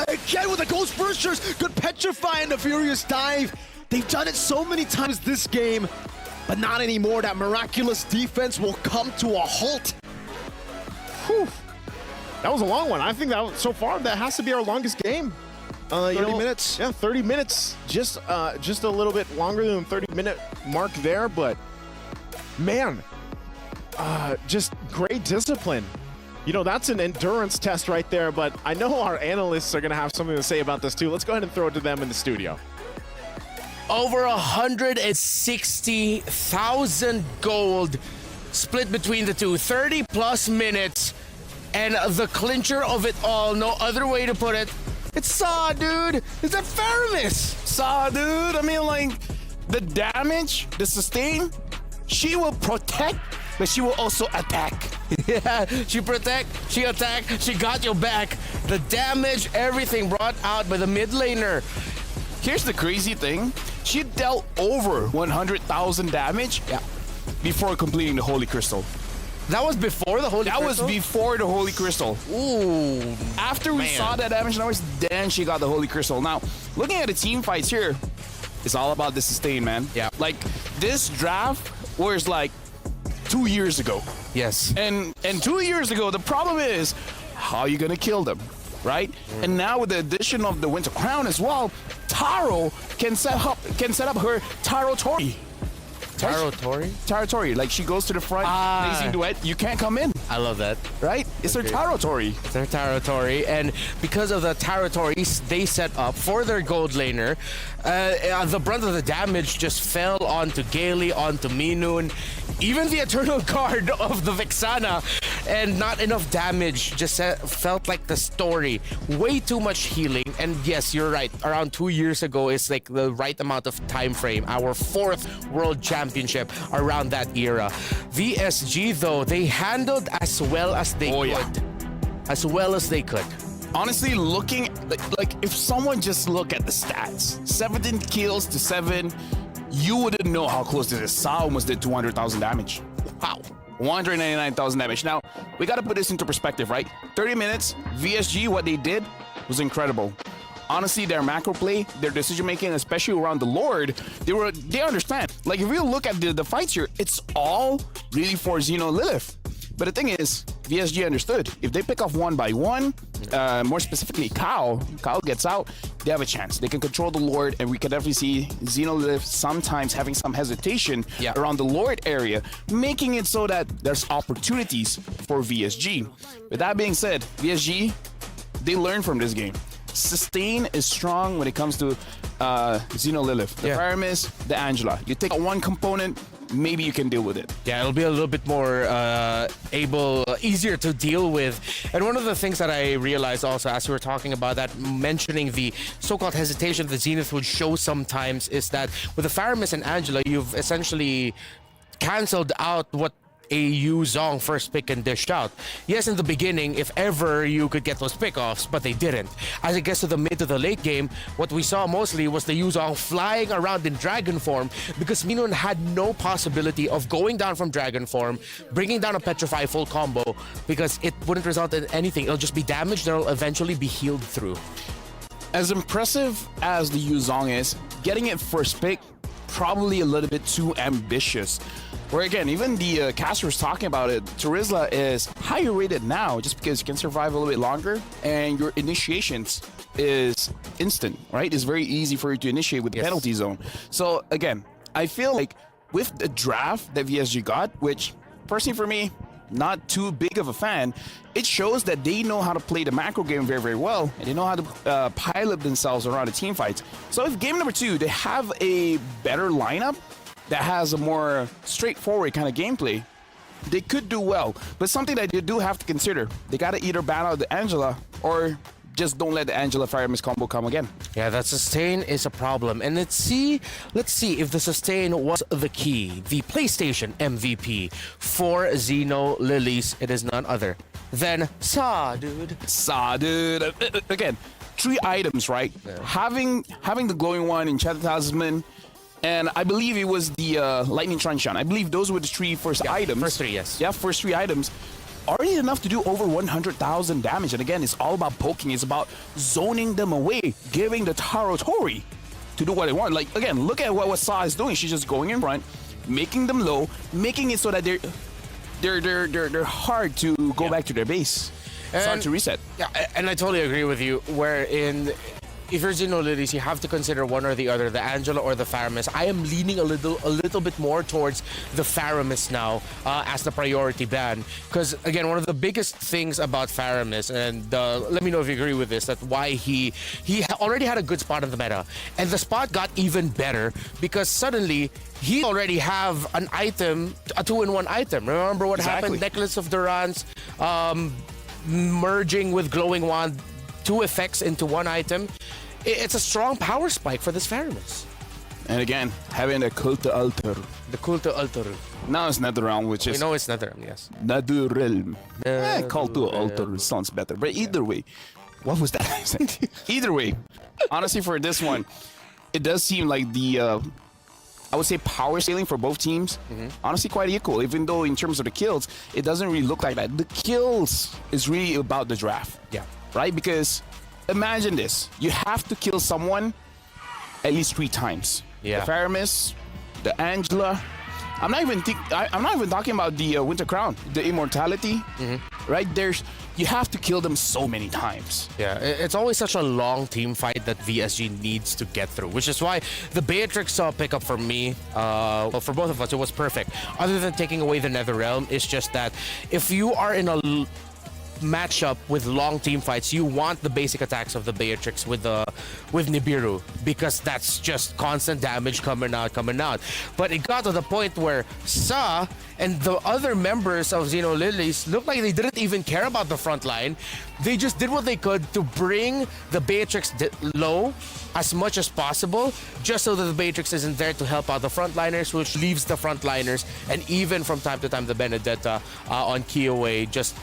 Again with the Ghost Bursters. Good Petrify and the Furious Dive. They've done it so many times this game, but not anymore. That miraculous defense will come to a halt. Whew. That was a long one. I think that so far that has to be our longest game. 30 minutes. Yeah, 30 minutes. Just a little bit longer than the 30-minute mark there, but man, just great discipline. You know, that's an endurance test right there, but I know our analysts are going to have something to say about this too. Let's go ahead and throw it to them in the studio. Over 160,000 gold split between the two. 30+ minutes, and the clincher of it all, no other way to put it, it's Saw, dude. Is that Faramis? Saw, dude. I mean, like, the damage, the sustain, she will protect, but she will also attack. Yeah, she protect, she attack, she got your back. The damage, everything brought out by the mid laner. Here's the crazy thing. She dealt over 100,000 damage before completing the Holy Crystal. That was before the Holy Crystal? That was before the Holy Crystal. Ooh. After we saw that damage numbers, then she got the Holy Crystal. Now, looking at the team fights here, it's all about the sustain, man. Yeah. Like, this draft was like 2 years ago. Yes. And 2 years ago, the problem is, how are you going to kill them, right? And now with the addition of the Winter Crown as well, Taro can set up her Taro Tori. Taro Tori? Taro Tori. Like, she goes to the front, amazing duet. You can't come in, I love that. right? It's her Taro Tori. It's their Taro Tori, and because of the Taro Toris they set up for their gold laner, the brunt of the damage just fell onto Gaily, onto Minun, even the Eternal Guard of the Vexana, and not enough damage. Just felt like the story. Way too much healing, and yes, you're right. Around 2 years ago is like the right amount of time frame. Our 4th World Championship around that era. VSG though, they handled as well as they could. As well as they could. Honestly, looking like if someone just look at the stats, 17 kills to 7, you wouldn't know how close this is. Saw almost did 200,000 damage. Wow. 199,000 damage. Now, we got to put this into perspective, right? 30 minutes, VSG, what they did was incredible. Honestly, their macro play, their decision making, especially around the Lord, they understand. Like, if you look at the fights here, it's all really for Zino Lilith. But the thing is, VSG understood. If they pick off one by one, more specifically Kyle gets out, they have a chance. They can control the Lord, and we can definitely see Zino Lilith sometimes having some hesitation around the Lord area, making it so that there's opportunities for VSG. With that being said, VSG, they learn from this game. Sustain is strong when it comes to Zino Lilith. The Faramis, the Angela. You take one component, maybe you can deal with it. Yeah, it'll be a little bit more easier to deal with. And one of the things that I realized also as we were talking about that, mentioning the so-called hesitation that Zenith would show sometimes, is that with the Faramis and Angela, you've essentially canceled out what a Yu Zhong first pick and dished out. Yes, in the beginning, if ever you could get those pickoffs, but they didn't. As it gets to the mid to the late game, what we saw mostly was the Yu Zhong flying around in dragon form because Minun had no possibility of going down from dragon form, bringing down a Petrify full combo, because it wouldn't result in anything. It'll just be damage that'll eventually be healed through. As impressive as the Yu Zhong is, getting it first pick, probably a little bit too ambitious. Where again, even the caster was talking about it, Terizla is higher rated now just because you can survive a little bit longer and your initiations is instant, right? It's very easy for you to initiate with the penalty zone. So again, I feel like with the draft that VSG got, which personally for me, not too big of a fan, it shows that they know how to play the macro game very, very well, and they know how to pilot themselves around the team fights. So if game number 2, they have a better lineup that has a more straightforward kind of gameplay, they could do well. But something that you do have to consider, they got to either ban out the Angela or just don't let the Angela Faramis combo come again. Yeah, that sustain is a problem. And let's see if the sustain was the key. The PlayStation MVP for Zino Lilies, it is none other than Saw, dude. Saw, dude. Again, 3 items, right? Yeah. Having the glowing one, Enchanted Talisman, and I believe it was the Lightning Truncheon. I believe those were the 3 first items. First 3, yes. Yeah, first 3 items. Already enough to do over 100,000 damage. And again, it's all about poking. It's about zoning them away, giving the Taro Tori to do what they want. Like, again, look at what Saw is doing. She's just going in front, making them low, making it so that they're hard to go back to their base. It's hard to reset. Yeah, and I totally agree with you, wherein if you're Zino Lilies, you have to consider one or the other, the Angela or the Faramis. I am leaning a little bit more towards the Faramis now as the priority ban. Because, again, one of the biggest things about Faramis, and let me know if you agree with this, that why he already had a good spot in the meta. And the spot got even better because suddenly he already have an item, a 2-in-1 item. Remember what happened? Necklace of Durance, merging with Glowing Wand, 2 effects into 1 item. It's a strong power spike for this Faramis. And again, having a cult to altar. The cult to altar. Now it's Netherrealm, which is... We know it's Netherrealm, yes. Netherrealm. Cult to altar sounds better. But either way, what was that? Either way, honestly, for this one, it does seem like the... I would say power scaling for both teams, honestly quite equal, even though in terms of the kills, it doesn't really look like that. The kills is really about the draft. Yeah. Right? Because imagine this. You have to kill someone at least 3 times. Yeah. The Faramis, the Angela. I'm not even talking about the Winter Crown, the Immortality. Right? You have to kill them so many times. Yeah, it's always such a long team fight that VSG needs to get through, which is why the Beatrix pickup for me, well, for both of us, it was perfect. Other than taking away the Netherrealm, it's just that if you are in a matchup with long team fights, you want the basic attacks of the Beatrix with Nibiru, because that's just constant damage coming out. But it got to the point where Sa and the other members of Zino Lilies looked like they didn't even care about the front line. They just did what they could to bring the Beatrix low as much as possible, just so that the Beatrix isn't there to help out the frontliners, which leaves the frontliners and even from time to time the Benedetta on Kiowa just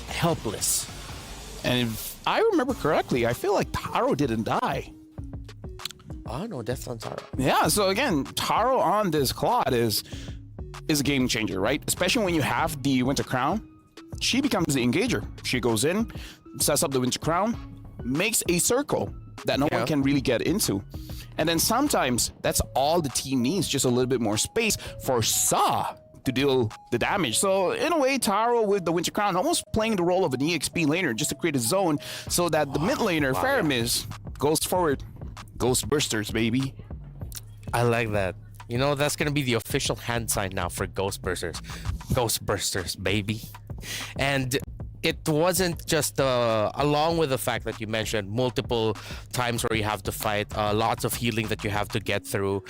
helpless. And if I remember correctly, I feel like Taro didn't die. Oh no, death on Taro. Yeah, so again, Taro on this Claude is a game changer, right? Especially when you have the Winter Crown. She becomes the engager. She goes in, sets up the Winter Crown, makes a circle that no one can really get into. And then sometimes that's all the team needs, just a little bit more space for Sa to deal the damage. So in a way, Taro with the Winter Crown almost playing the role of an EXP laner just to create a zone so that the mid laner, Faramis, goes forward. Ghost Bursters, baby. I like that. You know, that's going to be the official hand sign now for Ghost Bursters. Ghost Bursters, baby. And it wasn't just along with the fact that you mentioned multiple times where you have to fight, lots of healing that you have to get through.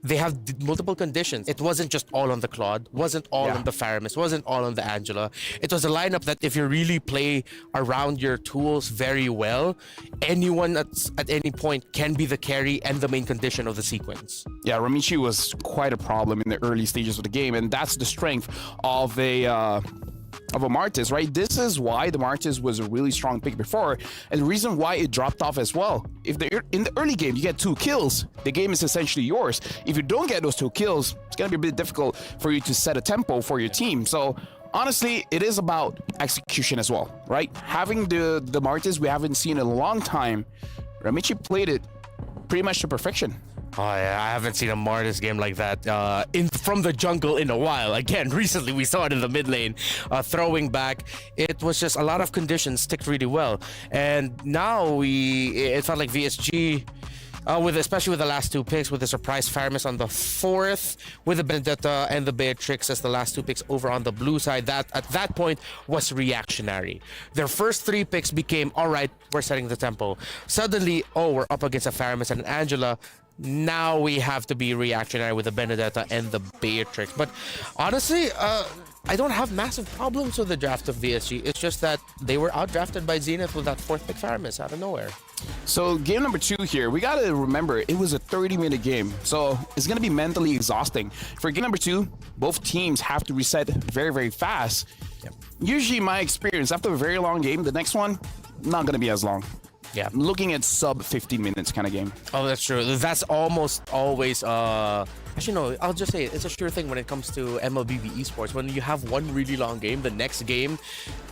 They have multiple conditions. It wasn't just all on the Claude, wasn't all on the Faramis, wasn't all on the Angela. It was a lineup that if you really play around your tools very well, anyone at any point can be the carry and the main condition of the sequence. Yeah, Ramichi was quite a problem in the early stages of the game, and that's the strength of a Martis, right? This is why the Martis was a really strong pick before, and the reason why it dropped off as well. If in the early game you get 2 kills, the game is essentially yours. If you don't get those 2 kills, it's gonna be a bit difficult for you to set a tempo for your team. So honestly, it is about execution as well, right? Having the Martis we haven't seen in a long time, Ramichi played it pretty much to perfection. Oh yeah, I haven't seen a Martis game like that from the jungle in a while. Again, recently we saw it in the mid lane, throwing back. It was just a lot of conditions sticked really well, and now it felt like VSG, especially with the last 2 picks, with the surprise Faramis on the 4th, with the Benedetta and the Beatrix as the last 2 picks over on the blue side, that at that point was reactionary. Their first 3 picks became, all right, we're setting the tempo. Suddenly, we're up against a Faramis and an Angela. Now we have to be reactionary with the Benedetta and the Beatrix. But honestly, I don't have massive problems with the draft of VSG. It's just that they were outdrafted by Zenith with that 4th pick Faramis out of nowhere. So game number 2 here, we gotta remember it was a 30-minute game, so it's gonna be mentally exhausting. For game number 2, both teams have to reset very, very fast. Usually my experience, after a very long game, the next one, not gonna be as long. Yeah, I'm looking at sub 15 minutes kind of game. Oh, that's true. That's almost always actually no, I'll just say it's a sure thing when it comes to MLBB esports. When you have one really long game, the next game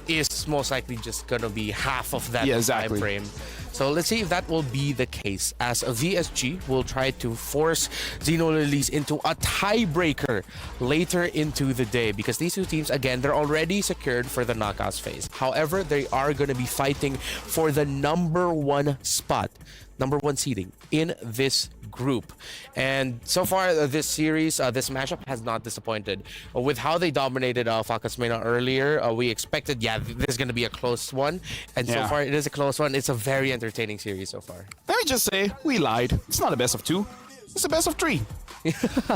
is most likely just gonna be half of that time frame. So let's see if that will be the case, as a VSG will try to force Zino Lilies into a tiebreaker later into the day, because these 2 teams, again, they're already secured for the knockouts phase. However, they are going to be fighting for the number 1 spot. #1 seeding in this group. And so far, this series, this matchup has not disappointed. With how they dominated Falcons Mena earlier, we expected, this is going to be a close one. And so far, it is a close one. It's a very entertaining series so far. Let me just say, we lied. It's not a best of 2. It's a best of 3.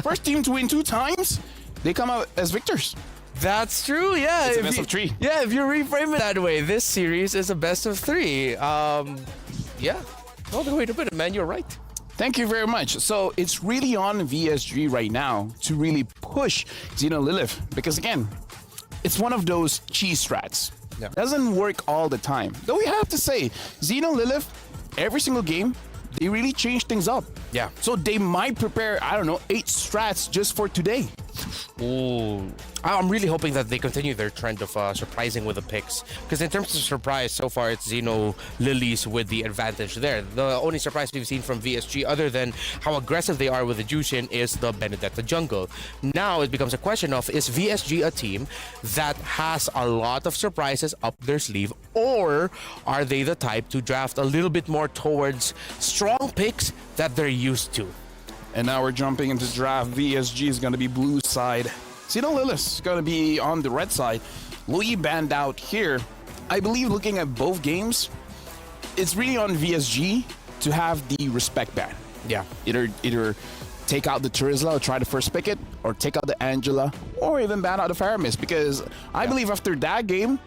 First team to win 2 times, they come out as victors. That's true, yeah. It's a best of 3. Yeah, if you reframe it that way, this series is a best of 3. Yeah, no other way to put it, man. You're right. Thank you very much. So it's really on VSG right now to really push Zino Lilies because, again, it's one of those cheese strats. Yeah. Doesn't work all the time. Though we have to say, Zino Lilies, every single game, they really change things up. Yeah. So they might prepare, I don't know, 8 strats just for today. Ooh. I'm really hoping that they continue their trend of surprising with the picks. Because in terms of surprise, so far it's Zino Lilies with the advantage there. The only surprise we've seen from VSG, other than how aggressive they are with the Jushin, is the Benedetta jungle. Now it becomes a question of, is VSG a team that has a lot of surprises up their sleeve? Or are they the type to draft a little bit more towards strong picks that they're used to? And now we're jumping into draft. VSG is going to be blue side. Zino Lilies is going to be on the red side. Louis banned out here. I believe looking at both games, it's really on VSG to have the respect ban. Yeah. Either take out the Turizla or try to first pick it, or take out the Angela, or even ban out the Faramis. Because I believe after that game,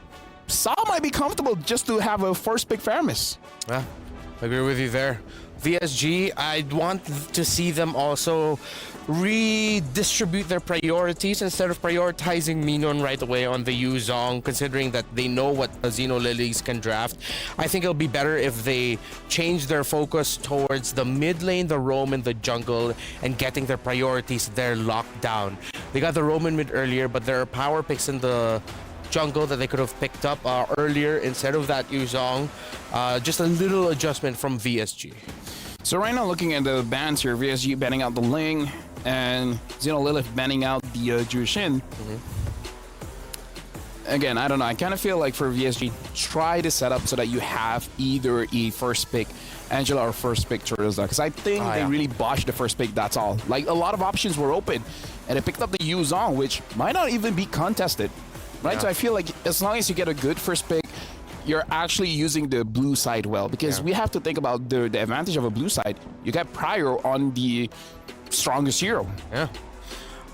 Saul might be comfortable just to have a first pick Faramis. Yeah, I agree with you there. VSG, I'd want to see them also redistribute their priorities instead of prioritizing Minon right away on the Yuzong, considering that they know what Zino Lilies can draft. I think it'll be better if they change their focus towards the mid lane, the roam, and the jungle, and getting their priorities there locked down. They got the roam in mid earlier, but there are power picks in the jungle that they could have picked up earlier instead of that Yuzong. Just a little adjustment from VSG. So right now, looking at the bans here, VSG banning out the Ling, and Zino Lilies banning out the Jushin. Again, I don't know. I kind of feel like for VSG, try to set up so that you have either a first pick Angela or first pick Turizla. Because I think they really botched the first pick, that's all. Like, a lot of options were open, and they picked up the Yuzong, which might not even be contested. Right? Yeah. So I feel like as long as you get a good first pick, you're actually using the blue side well, because we have to think about the advantage of a blue side. You got prior on the strongest hero. Yeah.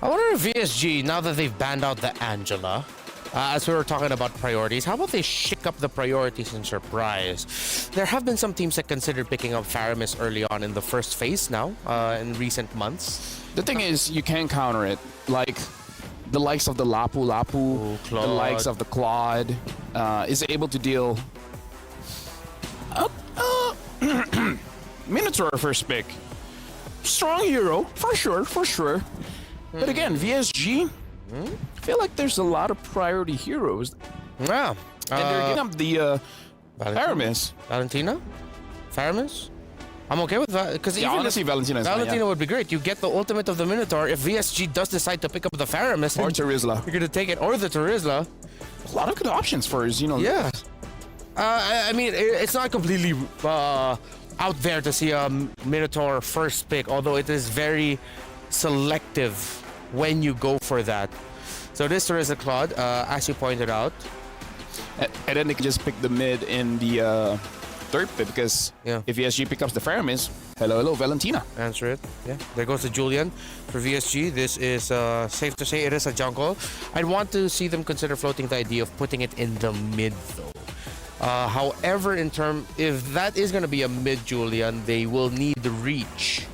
I wonder if VSG, now that they've banned out the Angela, as we were talking about priorities, how about they shake up the priorities in surprise? There have been some teams that considered picking up Faramis early on in the first phase now, in recent months. The thing is, you can counter it. Like, the likes of the Lapu Lapu, the likes of the Claude, is able to deal. Minotaur first pick. Strong hero, for sure. But again, VSG, I feel like there's a lot of priority heroes. Yeah. And they're getting up the Faramis. Valentina? Faramis? I'm okay with that, because even honestly, Valentina would be great. You get the ultimate of the Minotaur. If VSG does decide to pick up the Faramis, or Turizla, you're gonna take it, or the Turizla. A lot of good options for Zino. Yeah. I mean, it's not completely out there to see a Minotaur first pick, although it is very selective when you go for that. So this Turizla Claude, as you pointed out. And then they can just pick the mid in the third pick, because if VSG picks up the Faramis, hello, Valentina. Answer it. Yeah. There goes the Julian for VSG. This is safe to say it is a jungle. I'd want to see them consider floating the idea of putting it in the mid, though. However, if that is going to be a mid Julian, they will need the reach.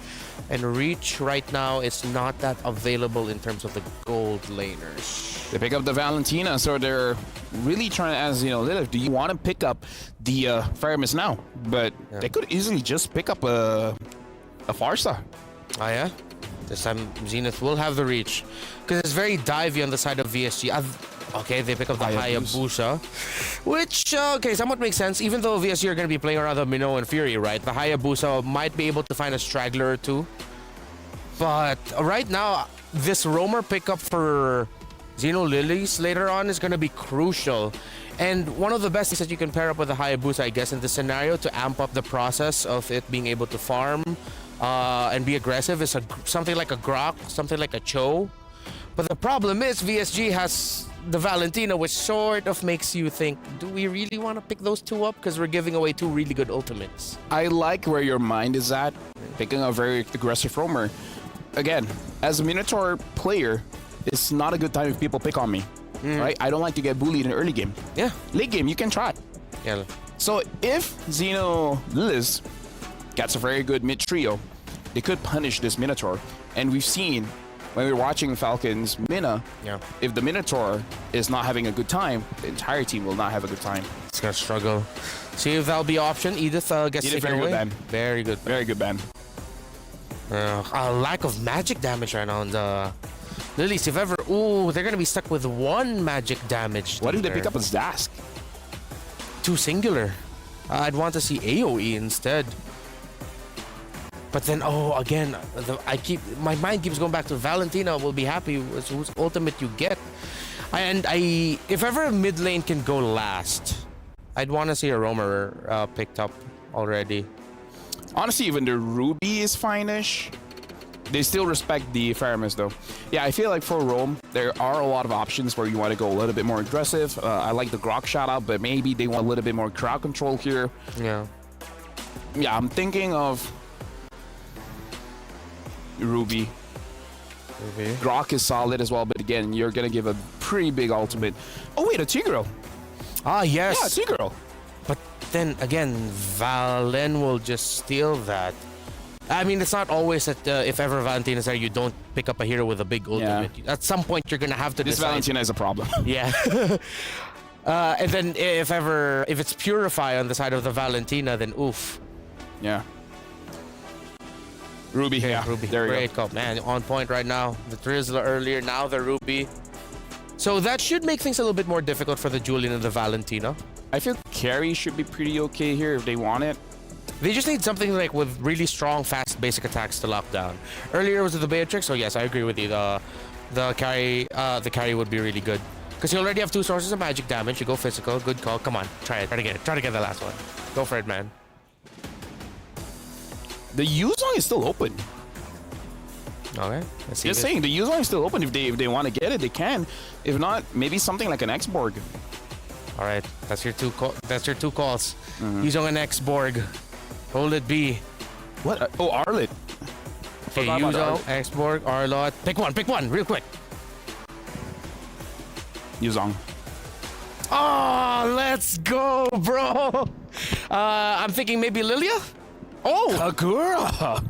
And reach right now is not that available in terms of the gold laners. They pick up the Valentina, so they're really trying to ask, Lilith, do you want to pick up the Faramis now? But they could easily just pick up a Farsa. Oh, yeah? This time, Zenith will have the reach. Because it's very divey on the side of VSG. Okay, they pick up the Hayabusa. Which, somewhat makes sense. Even though VSG are going to be playing around the Minnow and Fury, right? The Hayabusa might be able to find a straggler or two. But right now, this roamer pickup for Zino Lilies later on is going to be crucial. And one of the best things that you can pair up with a Hayabusa, I guess, in this scenario to amp up the process of it being able to farm and be aggressive is something like a Grok, something like a Cho. But the problem is VSG has the Valentina, which sort of makes you think, do we really want to pick those two up? Because we're giving away two really good ultimates. I like where your mind is at, picking a very aggressive roamer. Again, as a Minotaur player, it's not a good time if people pick on me, right? I don't like to get bullied in the early game. Yeah. Late game, you can try. Yeah. So if Zino Lilies gets a very good mid trio, they could punish this Minotaur. And we've seen when we're watching Falcons Mina, if the Minotaur is not having a good time, the entire team will not have a good time. It's gonna struggle. See if that'll be option. Edith gets Edith, taken very away. good ban. Very good. Very good ban. A lack of magic damage right now on the Lilies. If ever, ooh, they're gonna be stuck with one magic damage. What if they pick up a Zask? Two singular. I'd want to see AoE instead. But then, oh, again, my mind keeps going back to Valentina will be happy with whose ultimate you get. And if ever a mid lane can go last, I'd want to see a roamer picked up already. Honestly, even the Ruby is fine-ish. They still respect the Faramis, though. Yeah, I feel like for Roam, there are a lot of options where you want to go a little bit more aggressive. I like the Grok shout-out, but maybe they want a little bit more crowd control here. Yeah. Yeah, I'm thinking of Ruby. Grok is solid as well, but again, you're going to give a pretty big ultimate. Oh, wait, a Tigreal. Ah, yes. Yeah, Tigreal. But then again, Valen will just steal that. I mean, it's not always that if ever Valentina's there, you don't pick up a hero with a big ultimate. At some point, you're going to have to This decide. Valentina is a problem. Yeah. And then if it's Purify on the side of the Valentina, then oof. Yeah. Ruby, yeah. Ruby. There you Great call. Man, on point right now. The Drizzler earlier, now the Ruby. So that should make things a little bit more difficult for the Julian and the Valentina. I feel carry should be pretty okay here if they want it. They just need something like with really strong, fast basic attacks to lock down. Earlier was the Beatrix, so yes, I agree with you. The carry would be really good. Because you already have two sources of magic damage. You go physical, good call. Come on, try it. Try to get it. Try to get the last one. Go for it, man. The Yuzong is still open. Okay, let's see. Just saying, the Yuzong is still open. If they want to get it, they can. If not, maybe something like an X-Borg. All right, that's your two calls. Yuzong and X-Borg. Hold it be. What? Oh, Arlet. Okay, Yuzong, X-Borg, Arlot. Pick one, real quick. Yuzong. Oh, let's go, bro. I'm thinking maybe Lilia? Oh! Kagura!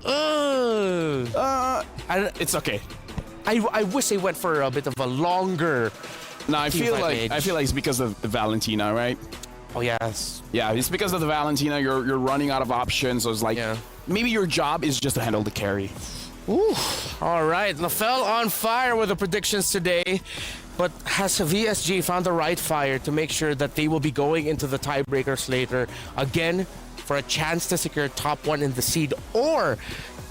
It's okay. I wish they went for a bit of a longer... No, I feel like it's because of the Valentina, right? Oh, yes. Yeah, it's because of the Valentina. You're running out of options. So it's like, maybe your job is just to handle the carry. Ooh. All right, LaFell on fire with the predictions today. But has VSG found the right fire to make sure that they will be going into the tiebreakers later again for a chance to secure top one in the seed? Or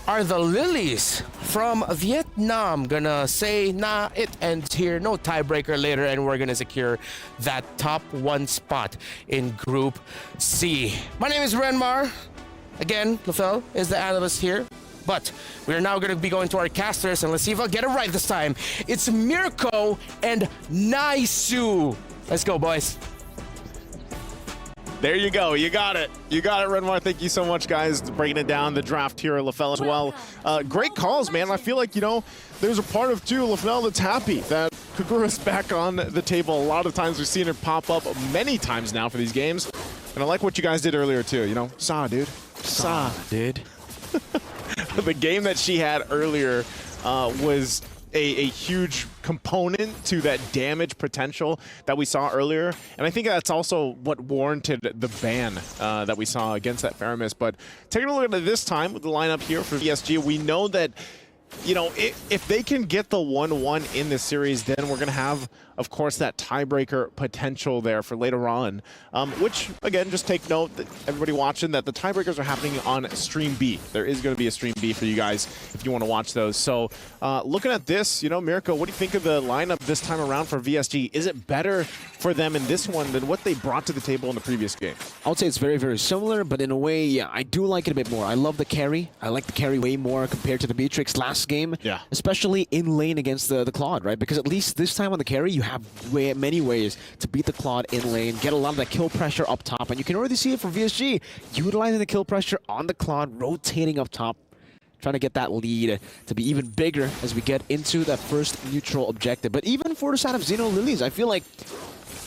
are the Lilies from Vietnam gonna say, nah, it ends here, no tiebreaker later, and we're gonna secure that top one spot in Group C? My name is Renmar. Again, LaFell is the analyst here. But we're now going to be going to our casters, and let's see if I'll get it right this time. It's Mirko and Naisu. Let's go, boys. There you go. You got it. You got it, Renmar. Thank you so much, guys, breaking it down. The draft here at LaFell as well. Great calls, man. I feel like, there's a part of, too, LaFell that's happy that Kagura's back on the table. A lot of times we've seen her pop up many times now for these games. And I like what you guys did earlier, too. Saw, dude. Saw, dude. The game that she had earlier was a huge component to that damage potential that we saw earlier. And I think that's also what warranted the ban that we saw against that Faramis. But taking a look at it this time with the lineup here for VSG, we know that you know, if they can get the 1-1 in this series, then we're going to have, of course, that tiebreaker potential there for later on. Which, again, just take note that everybody watching that the tiebreakers are happening on Stream B. There is going to be a Stream B for you guys if you want to watch those. So looking at this, you know, Mirko, what do you think of the lineup this time around for VSG? Is it better for them in this one than what they brought to the table in the previous game? I would say it's very, very similar, but in a way, yeah, I do like it a bit more. I love the carry. I like the carry way more compared to the Beatrix last game, yeah, especially in lane against the Claude, right? Because at least this time on the carry, you have many ways to beat the Claude in lane, get a lot of that kill pressure up top, and you can already see it from VSG, utilizing the kill pressure on the Claude, rotating up top, trying to get that lead to be even bigger as we get into that first neutral objective. But even for the side of Zino Lilies, I feel like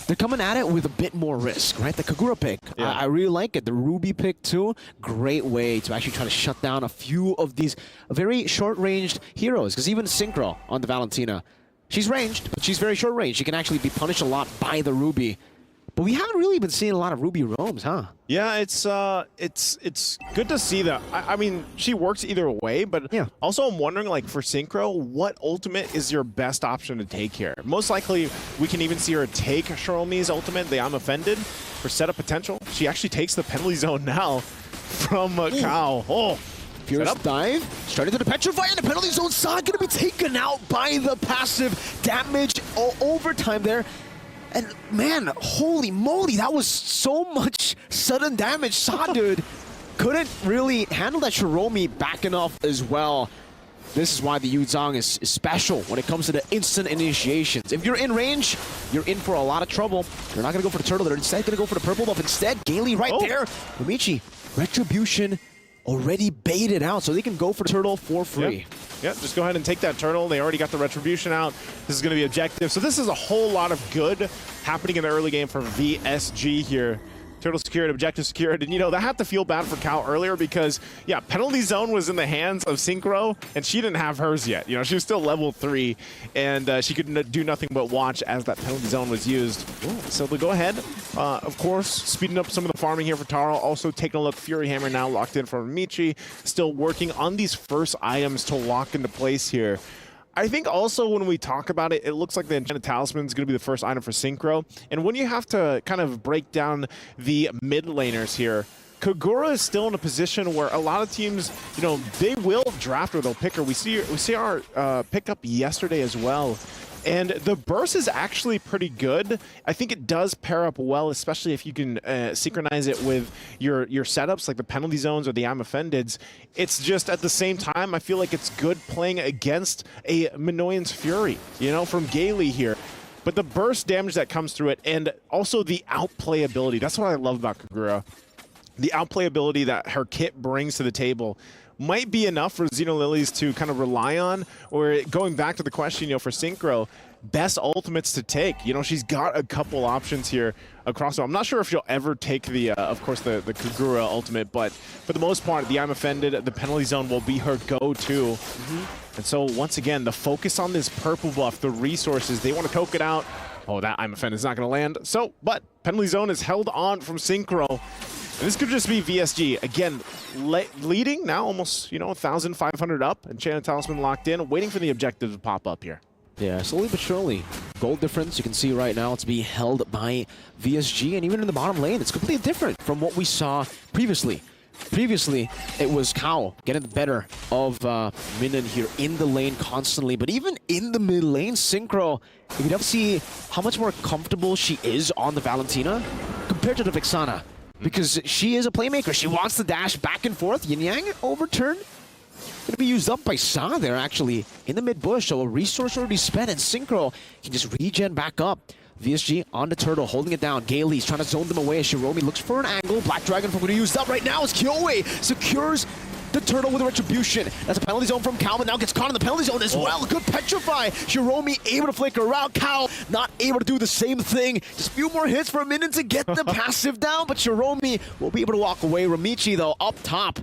they're coming at it with a bit more risk, right? The Kagura pick, yeah. I really like it. The Ruby pick too, great way to actually try to shut down a few of these very short-ranged heroes. Because even Synchro on the Valentina, she's ranged, but she's very short-range. She can actually be punished a lot by the Ruby. But we haven't really been seeing a lot of Ruby roams, huh? Yeah, it's good to see that. I mean, she works either way, but yeah. Also I'm wondering, like, for Synchro, what ultimate is your best option to take here? Most likely, we can even see her take Shiromi's ultimate, the I'm Offended, for setup potential. She actually takes the penalty zone now from Kao. Oh, Fierce dive, straight into the Petrify, and the penalty zone saw going to be taken out by the passive damage overtime there. And man, holy moly, that was so much sudden damage. Saw dude couldn't really handle that Shiromi back enough as well. This is why the Yuzong is special when it comes to the instant initiations. If you're in range, you're in for a lot of trouble. You're not going to go for the turtle. They're instead going to go for the purple buff. Instead, Gaily right there. Lumichi, Retribution already baited out, so they can go for the turtle for free. Yeah, just go ahead and take that turtle. They already got the Retribution out. This is going to be objective. So this is a whole lot of good happening in the early game for VSG here. Turtle secured, objective secured, and you know, that had to feel bad for Cal earlier because, yeah, penalty zone was in the hands of Synchro, and she didn't have hers yet. You know, she was still level 3, and she could do nothing but watch as that penalty zone was used. So they'll go ahead, of course, speeding up some of the farming here for Taro. Also taking a look, Fury Hammer now locked in for Michi, still working on these first items to lock into place here. I think also when we talk about it, it looks like the Enchanted Talisman is going to be the first item for Synchro. And when you have to kind of break down the mid laners here, Kagura is still in a position where a lot of teams, you know, they will draft or they'll pick her. We see our pickup yesterday as well. And the burst is actually pretty good. I think it does pair up well, especially if you can synchronize it with your setups, like the penalty zones or the I'm Offendeds. It's just at the same time, I feel like it's good playing against a Minoyan's Fury, you know, from Gaily here. But the burst damage that comes through it, and also the outplayability. That's what I love about Kagura. The outplayability that her kit brings to the table might be enough for Zino Lilies to kind of rely on, or going back to the question, you know, for Synchro, best ultimates to take. You know, she's got a couple options here across. So I'm not sure if she'll ever take the, of course, the Kagura ultimate, but for the most part, the I'm Offended, the penalty zone will be her go-to. And so once again, the focus on this purple buff, the resources, they want to poke it out. Oh, that I'm Offended is not going to land. So, but penalty zone is held on from Synchro. And this could just be VSG. Again, leading now almost, you know, 1,500 up. Enchanted Talisman locked in, waiting for the objective to pop up here. Yeah, slowly but surely. Gold difference, you can see right now, it's being held by VSG. And even in the bottom lane, it's completely different from what we saw previously. Previously, it was Kao getting the better of Minan here in the lane constantly. But even in the mid lane, Synchro, you can definitely see how much more comfortable she is on the Valentina compared to the Vexana. Because she is a playmaker. She wants to dash back and forth. Yin Yang overturn. Going to be used up by Sa there, actually, in the mid bush. So a resource already spent, and Synchro can just regen back up. VSG on the turtle, holding it down. Gaily's trying to zone them away as Shiromi looks for an angle. Black Dragon going to be used up right now as Kyoe secures the turtle with a Retribution. That's a penalty zone from Cal, but now gets caught in the penalty zone as well. Good Petrify. Shiromi able to flicker around. Cal not able to do the same thing. Just a few more hits for a minute to get the passive down, but Shiromi will be able to walk away. Ramichi, though, up top.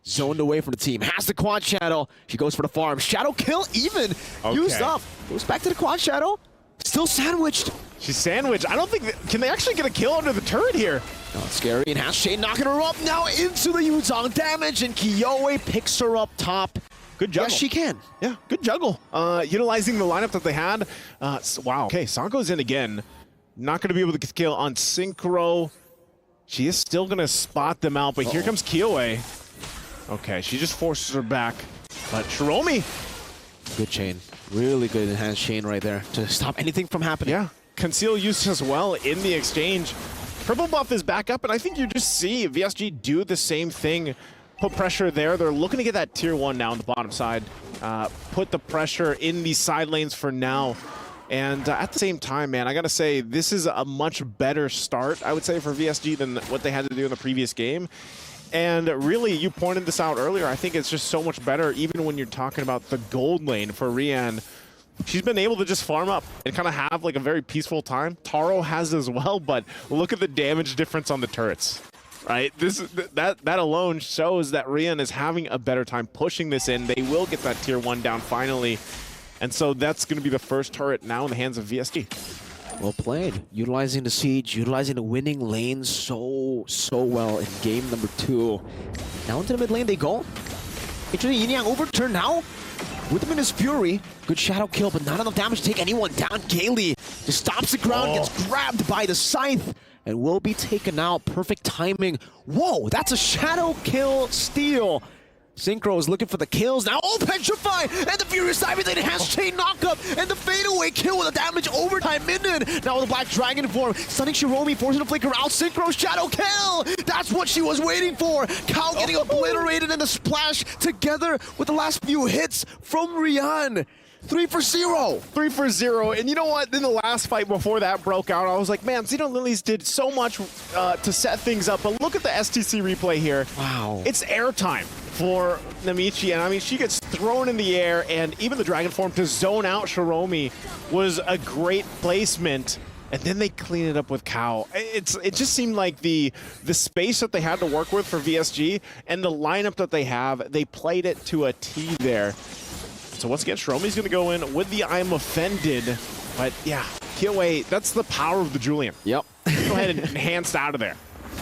Zoned away from the team. Has the quad shadow. She goes for the farm. Shadow kill even used up. Goes back to the quad shadow. Still sandwiched. She's sandwiched. I don't think can they actually get a kill under the turret here? Oh, it's scary. And has Shane knocking her up now into the Yuzong damage, and Kyoe picks her up top. Good juggle. Yes, she can. Yeah, good juggle. Utilizing the lineup that they had. Wow. Okay, Sanko's in again. Not going to be able to kill on Synchro. She is still going to spot them out, but here comes Kyoe. Okay, she just forces her back. But Shiromi. Good chain. Really good enhanced chain right there to stop anything from happening. Yeah, Conceal used as well in the exchange. Purple buff is back up, and I think you just see VSG do the same thing. Put pressure there. They're looking to get that tier 1 now on the bottom side. Put the pressure in the side lanes for now. And at the same time, man, I got to say, this is a much better start, I would say, for VSG than what they had to do in the previous game. And really, you pointed this out earlier, I think it's just so much better, even when you're talking about the gold lane for Rian. She's been able to just farm up and kind of have like a very peaceful time. Taro has as well, but look at the damage difference on the turrets, right? That alone shows that Rian is having a better time pushing this in. They will get that tier 1 down finally. And so that's going to be the first turret now in the hands of VSG. Well played. Utilizing the siege, utilizing the winning lane so well in game number 2. Now into the mid lane they go. Actually, Yin Yang overturned now. With the Minus Fury, good shadow kill, but not enough damage to take anyone down. Gaily just stops the ground, gets grabbed by the scythe, and will be taken out. Perfect timing. Whoa, that's a shadow kill steal. Synchro is looking for the kills now. Oh, Petrify! And the Furious Dive, they has chain knockup, and the fadeaway kill with a damage overtime minion. Now with the Black Dragon form, stunning Shiromi, forcing to flicker out. Synchro's shadow kill! That's what she was waiting for. Cow getting obliterated in the splash together with the last few hits from Rian. 3 for 0. 3 for 0. And you know what? In the last fight before that broke out, I was like, man, Zino Lilies did so much to set things up. But look at the STC replay here. Wow. It's airtime for Namichi. And I mean, she gets thrown in the air. And even the Dragon form to zone out Shiromi was a great placement. And then they clean it up with Cow. It just seemed like the space that they had to work with for VSG and the lineup that they have, they played it to a T there. So once again, Shiromi's going to go in with the I'm Offended. But yeah, Kyoe, that's the power of the Julian. Yep. Go ahead and enhanced out of there.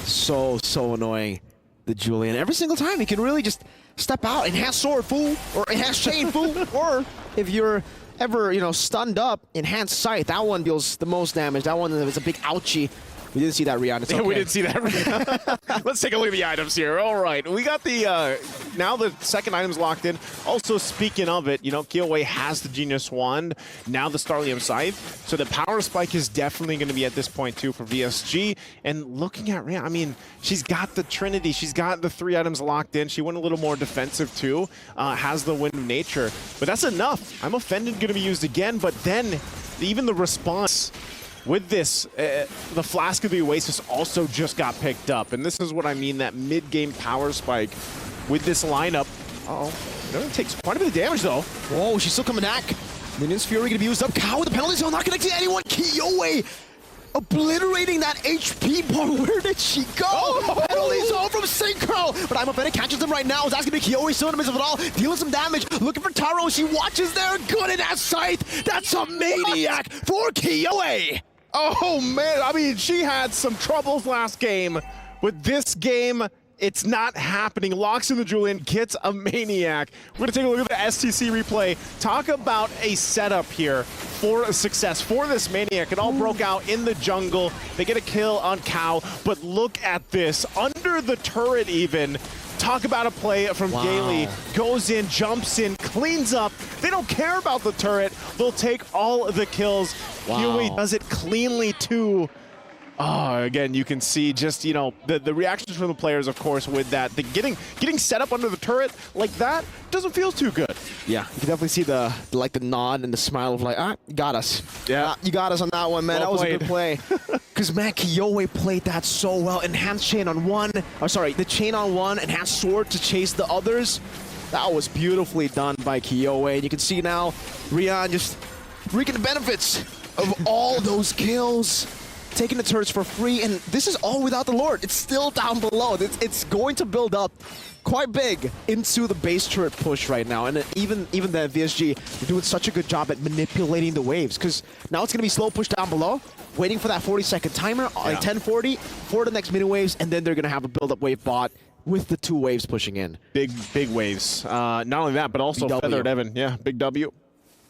So annoying, the Julian. Every single time he can really just step out, enhance sword, fool, or enhance chain, fool. Or if you're ever, stunned up, enhance sight. That one deals the most damage. That one is a big ouchie. We didn't see that, Rihanna. It's okay. We didn't see that, Rihanna. Let's take a look at the items here. All right, we got the, now the second item's locked in. Also, speaking of it, Kyoe has the Genius Wand, now the Starlium Scythe. So the power spike is definitely going to be at this point, too, for VSG. And looking at Rihanna, I mean, she's got the Trinity. She's got the 3 items locked in. She went a little more defensive, too. Has the Wind of Nature. But that's enough. I'm Offended going to be used again, but then even the response with this, the Flask of the Oasis also just got picked up. And this is what I mean, that mid-game power spike with this lineup. Uh-oh. It takes quite a bit of damage, though. Whoa, she's still coming back. Minion's Fury going to be used up. Cow with the penalty zone, not connecting to anyone. Kyoe obliterating that HP bar. Where did she go? Penalty zone from Synchro. But I'm Offended catches them right now. That's going to be Kyoe still in the midst of it all. Dealing some damage. Looking for Taro. She watches there. Good in that scythe. That's a maniac for Kyoe. Oh, man. I mean, she had some troubles last game. With this game, it's not happening. Locks in the Julian, gets a maniac. We're going to take a look at the STC replay. Talk about a setup here for a success for this maniac. It all broke out in the jungle. They get a kill on Cow, but look at this. Under the turret even. Talk about a play from Gaily. Goes in, jumps in, cleans up. They don't care about the turret. They'll take all of the kills. Kyoe does it cleanly too. Oh, again, you can see just, the reactions from the players, of course, with that. The getting set up under the turret like that doesn't feel too good. Yeah, you can definitely see the nod and the smile of like, you got us. Yeah. You got us on that one, man. Well that was played. a good play. Because, man, Kyoe played that so well. Enhanced chain on one. Oh, sorry, the chain on one. Enhanced sword to chase the others. That was beautifully done by Kyoe. And you can see now Rian just reaping the benefits of all those kills. Taking the turrets for free, and this is all without the Lord. It's still down below. It's going to build up quite big into the base turret push right now. And even the VSG, they're doing such a good job at manipulating the waves, because now it's going to be slow push down below, waiting for that 40-second timer, like 10:40, for the next mini waves, and then they're going to have a build-up wave bot with the 2 waves pushing in. Big waves. Not only that, but also BW. Feather of Heaven. Yeah, big W.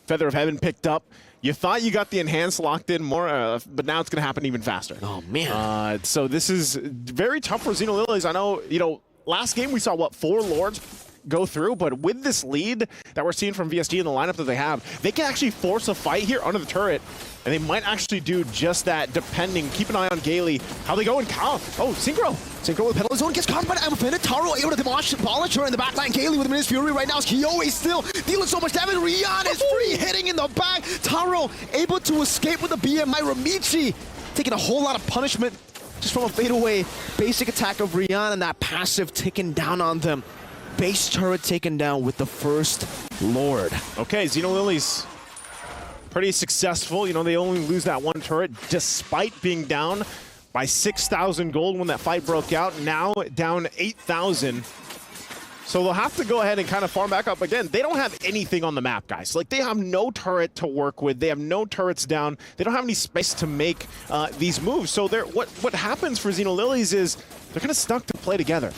Feather of Heaven picked up. You thought you got the enhanced locked in more, but now it's going to happen even faster. Oh, man. So this is very tough for Zino Lilies. I know, last game we saw, 4 Lords go through, but with this lead that we're seeing from VSG in the lineup that they have, they can actually force a fight here under the turret, and they might actually do just that, depending. Keep an eye on Gaily. How they go and count. Oh, Synchro. Synchro with penalty zone gets caught by Amafin. Taro able to demolish her in the backline. Gaily with Minus Fury right now. Kyoe still dealing so much damage. Rian is free, hitting in the back. Taro able to escape with the BMI. Ramichi taking a whole lot of punishment just from a fadeaway basic attack of Rian, and that passive ticking down on them. Base turret taken down with the first Lord. Okay, Zino Lilies, pretty successful. They only lose that 1 turret despite being down by 6,000 gold when that fight broke out. Now down 8,000. So they'll have to go ahead and kind of farm back up again. They don't have anything on the map, guys. Like, they have no turret to work with. They have no turrets down. They don't have any space to make these moves. So what happens for Zino Lilies is they're kind of stuck to play together.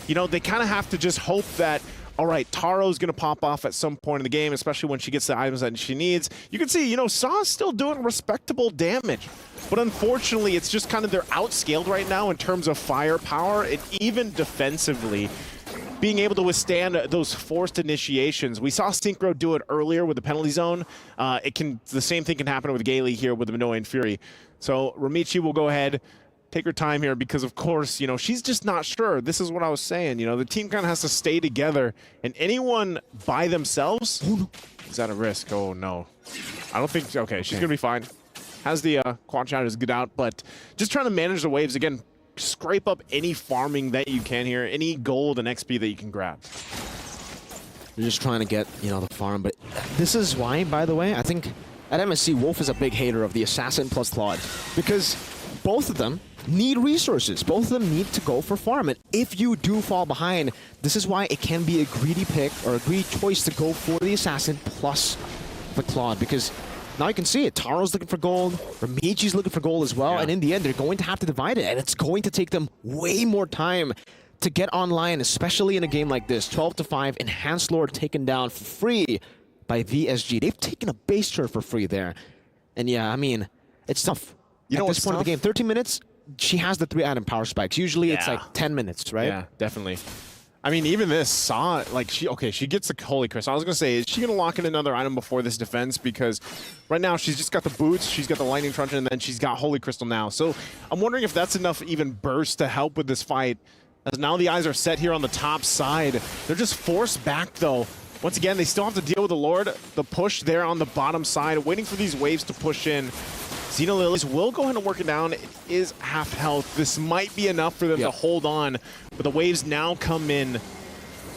They kind of have to just hope that, all right, Taro's going to pop off at some point in the game, especially when she gets the items that she needs. You can see, Saw's still doing respectable damage. But unfortunately, it's just kind of they're outscaled right now in terms of firepower, and even defensively, being able to withstand those forced initiations. We saw Synchro do it earlier with the penalty zone. The same thing can happen with Gaily here with the Minoan Fury. So Ramichi will go ahead, take her time here, because of course, she's just not sure. This is what I was saying, the team kind of has to stay together, and anyone by themselves is at a risk. Oh no. I don't think, okay, she's gonna be fine. Has the quad shatters get out, but just trying to manage the waves. Again, scrape up any farming that you can here, any gold and XP that you can grab. You're just trying to get, the farm, but this is why, by the way, I think at MSC, Wolf is a big hater of the Assassin plus Claude, because both of them need resources. Both of them need to go for farm, and if you do fall behind, this is why it can be a greedy pick or a greedy choice to go for the Assassin plus the Claude, because now you can see it. Taro's looking for gold, Ramichi's looking for gold as well, and in the end, they're going to have to divide it, and it's going to take them way more time to get online, especially in a game like this. 12-5, Enhanced Lord taken down for free by VSG. They've taken a base turret for free there. And yeah, I mean, it's tough. At this point of the game, 13 minutes, she has the 3-item power spikes. Usually it's like 10 minutes, right? Yeah, definitely. I mean, even this Saw, like, she gets the Holy Crystal. I was going to say, is she going to lock in another item before this defense? Because right now, she's just got the boots, she's got the Lightning Truncheon, and then she's got Holy Crystal now. So I'm wondering if that's enough even burst to help with this fight. As now the eyes are set here on the top side. They're just forced back, though. Once again, they still have to deal with the Lord. The push there on the bottom side, waiting for these waves to push in. Zino Lilies will go ahead and work it down. It is half health. This might be enough for them to hold on, but the waves now come in.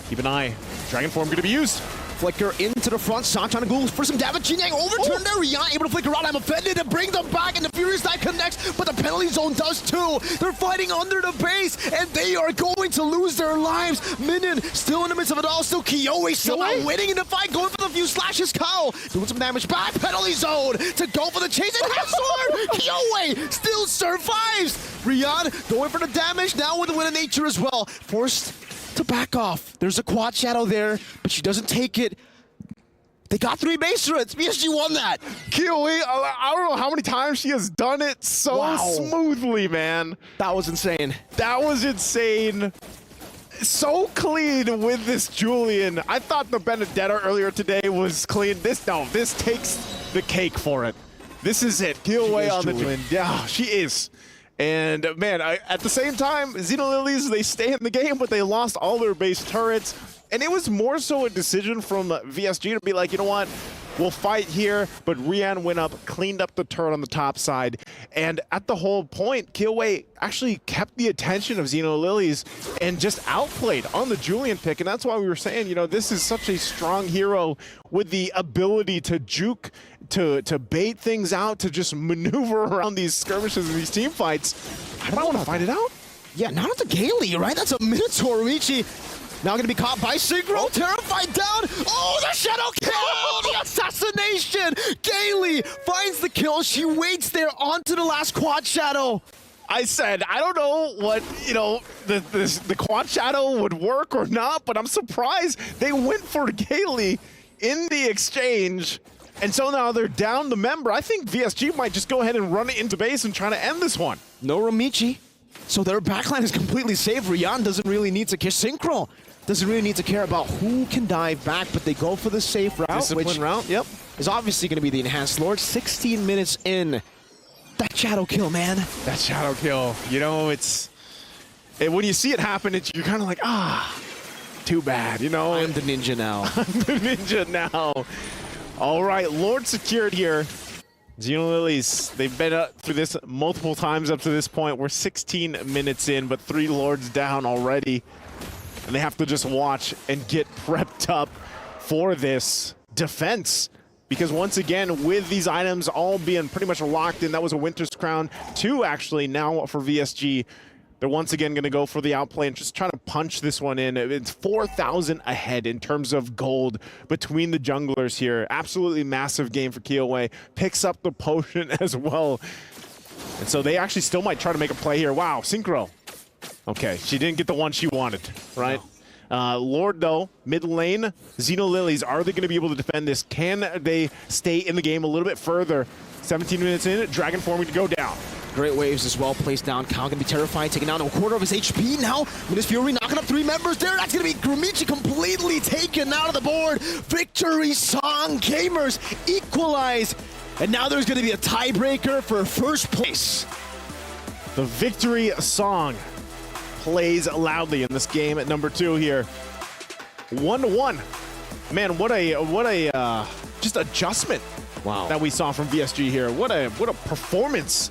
Keep an eye. Dragon Form going to be used. Flicker into the front. San trying to go for some damage. Jinyang overturned there. Rian able to flicker out. I'm offended to bring them back, and the Furious Die connects, but the penalty zone does too. They're fighting under the base, and they are going to lose their lives. Minion still in the midst of it all. Still Kyoe somehow winning in the fight, going for the few slashes. Kao doing some damage back. Penalty zone to go for the chase. And sword. Kyoe still survives. Rian going for the damage now with the Wind of Nature as well. Forced to back off. There's a quad shadow there, but she doesn't take it. They got 3 base turrets. VSG won that. Kyoe, I don't know how many times she has done it so smoothly, man. That was insane. That was insane. So clean with this Julian. I thought the Benedetta earlier today was clean. This takes the cake for it. This is it. Kyoe on the Julian. Yeah, she is. And man, at the same time, Zino Lilies, they stay in the game, but they lost all their base turrets. And it was more so a decision from VSG to be like, you know what, we'll fight here. But Rian went up, cleaned up the turret on the top side. And at the whole point, Kyoe actually kept the attention of Zino Lilies and just outplayed on the Julian pick. And that's why we were saying, this is such a strong hero with the ability to juke, to bait things out, to just maneuver around these skirmishes and these team fights. I don't want to fight it out. Yeah, not at the Gaily, right? That's a Minotaur. Riichi now going to be caught by Synchro. Terrified down. Oh, the shadow kill! The assassination! Gaily finds the kill. She waits there onto the last quad shadow. I said, I don't know what, the quad shadow would work or not, but I'm surprised they went for Gailey in the exchange. And so now they're down the member. I think VSG might just go ahead and run it into base and try to end this one. No Romichi. So their backline is completely safe. Rian doesn't really need to care. Synchro doesn't really need to care about who can dive back, but they go for the safe route. Discipline route, yep. Is obviously going to be the Enhanced Lord. 16 minutes in. That shadow kill, man. That shadow kill, when you see it happen, you're kind of like, too bad, I'm the ninja now. The ninja now. All right, Lord secured here. Zino Lilies, they've been through this multiple times up to this point. We're 16 minutes in, but 3 Lords down already. And they have to just watch and get prepped up for this defense. Because once again, with these items all being pretty much locked in, that was a Winter's Crown 2 actually now for VSG. They're once again going to go for the outplay and just try to punch this one in. It's 4,000 ahead in terms of gold between the junglers here. Absolutely massive game for KOA. Picks up the potion as well. And so they actually still might try to make a play here. Wow, Synchro. Okay, she didn't get the one she wanted, right? No. Lord, though, mid lane, Zino Lilies, are they going to be able to defend this? Can they stay in the game a little bit further? 17 minutes in, Dragon forming to go down. Great waves as well, placed down. Kao gonna be terrified, taking down a quarter of his HP now. With his Fury knocking up 3 members there. That's gonna be Grumichi completely taken out of the board. Victory song, Gamers equalize. And now there's gonna be a tiebreaker for first place. The victory song plays loudly in this game at number 2 here. 1-1. Man, what a just adjustment. Wow. That we saw from VSG here. What a performance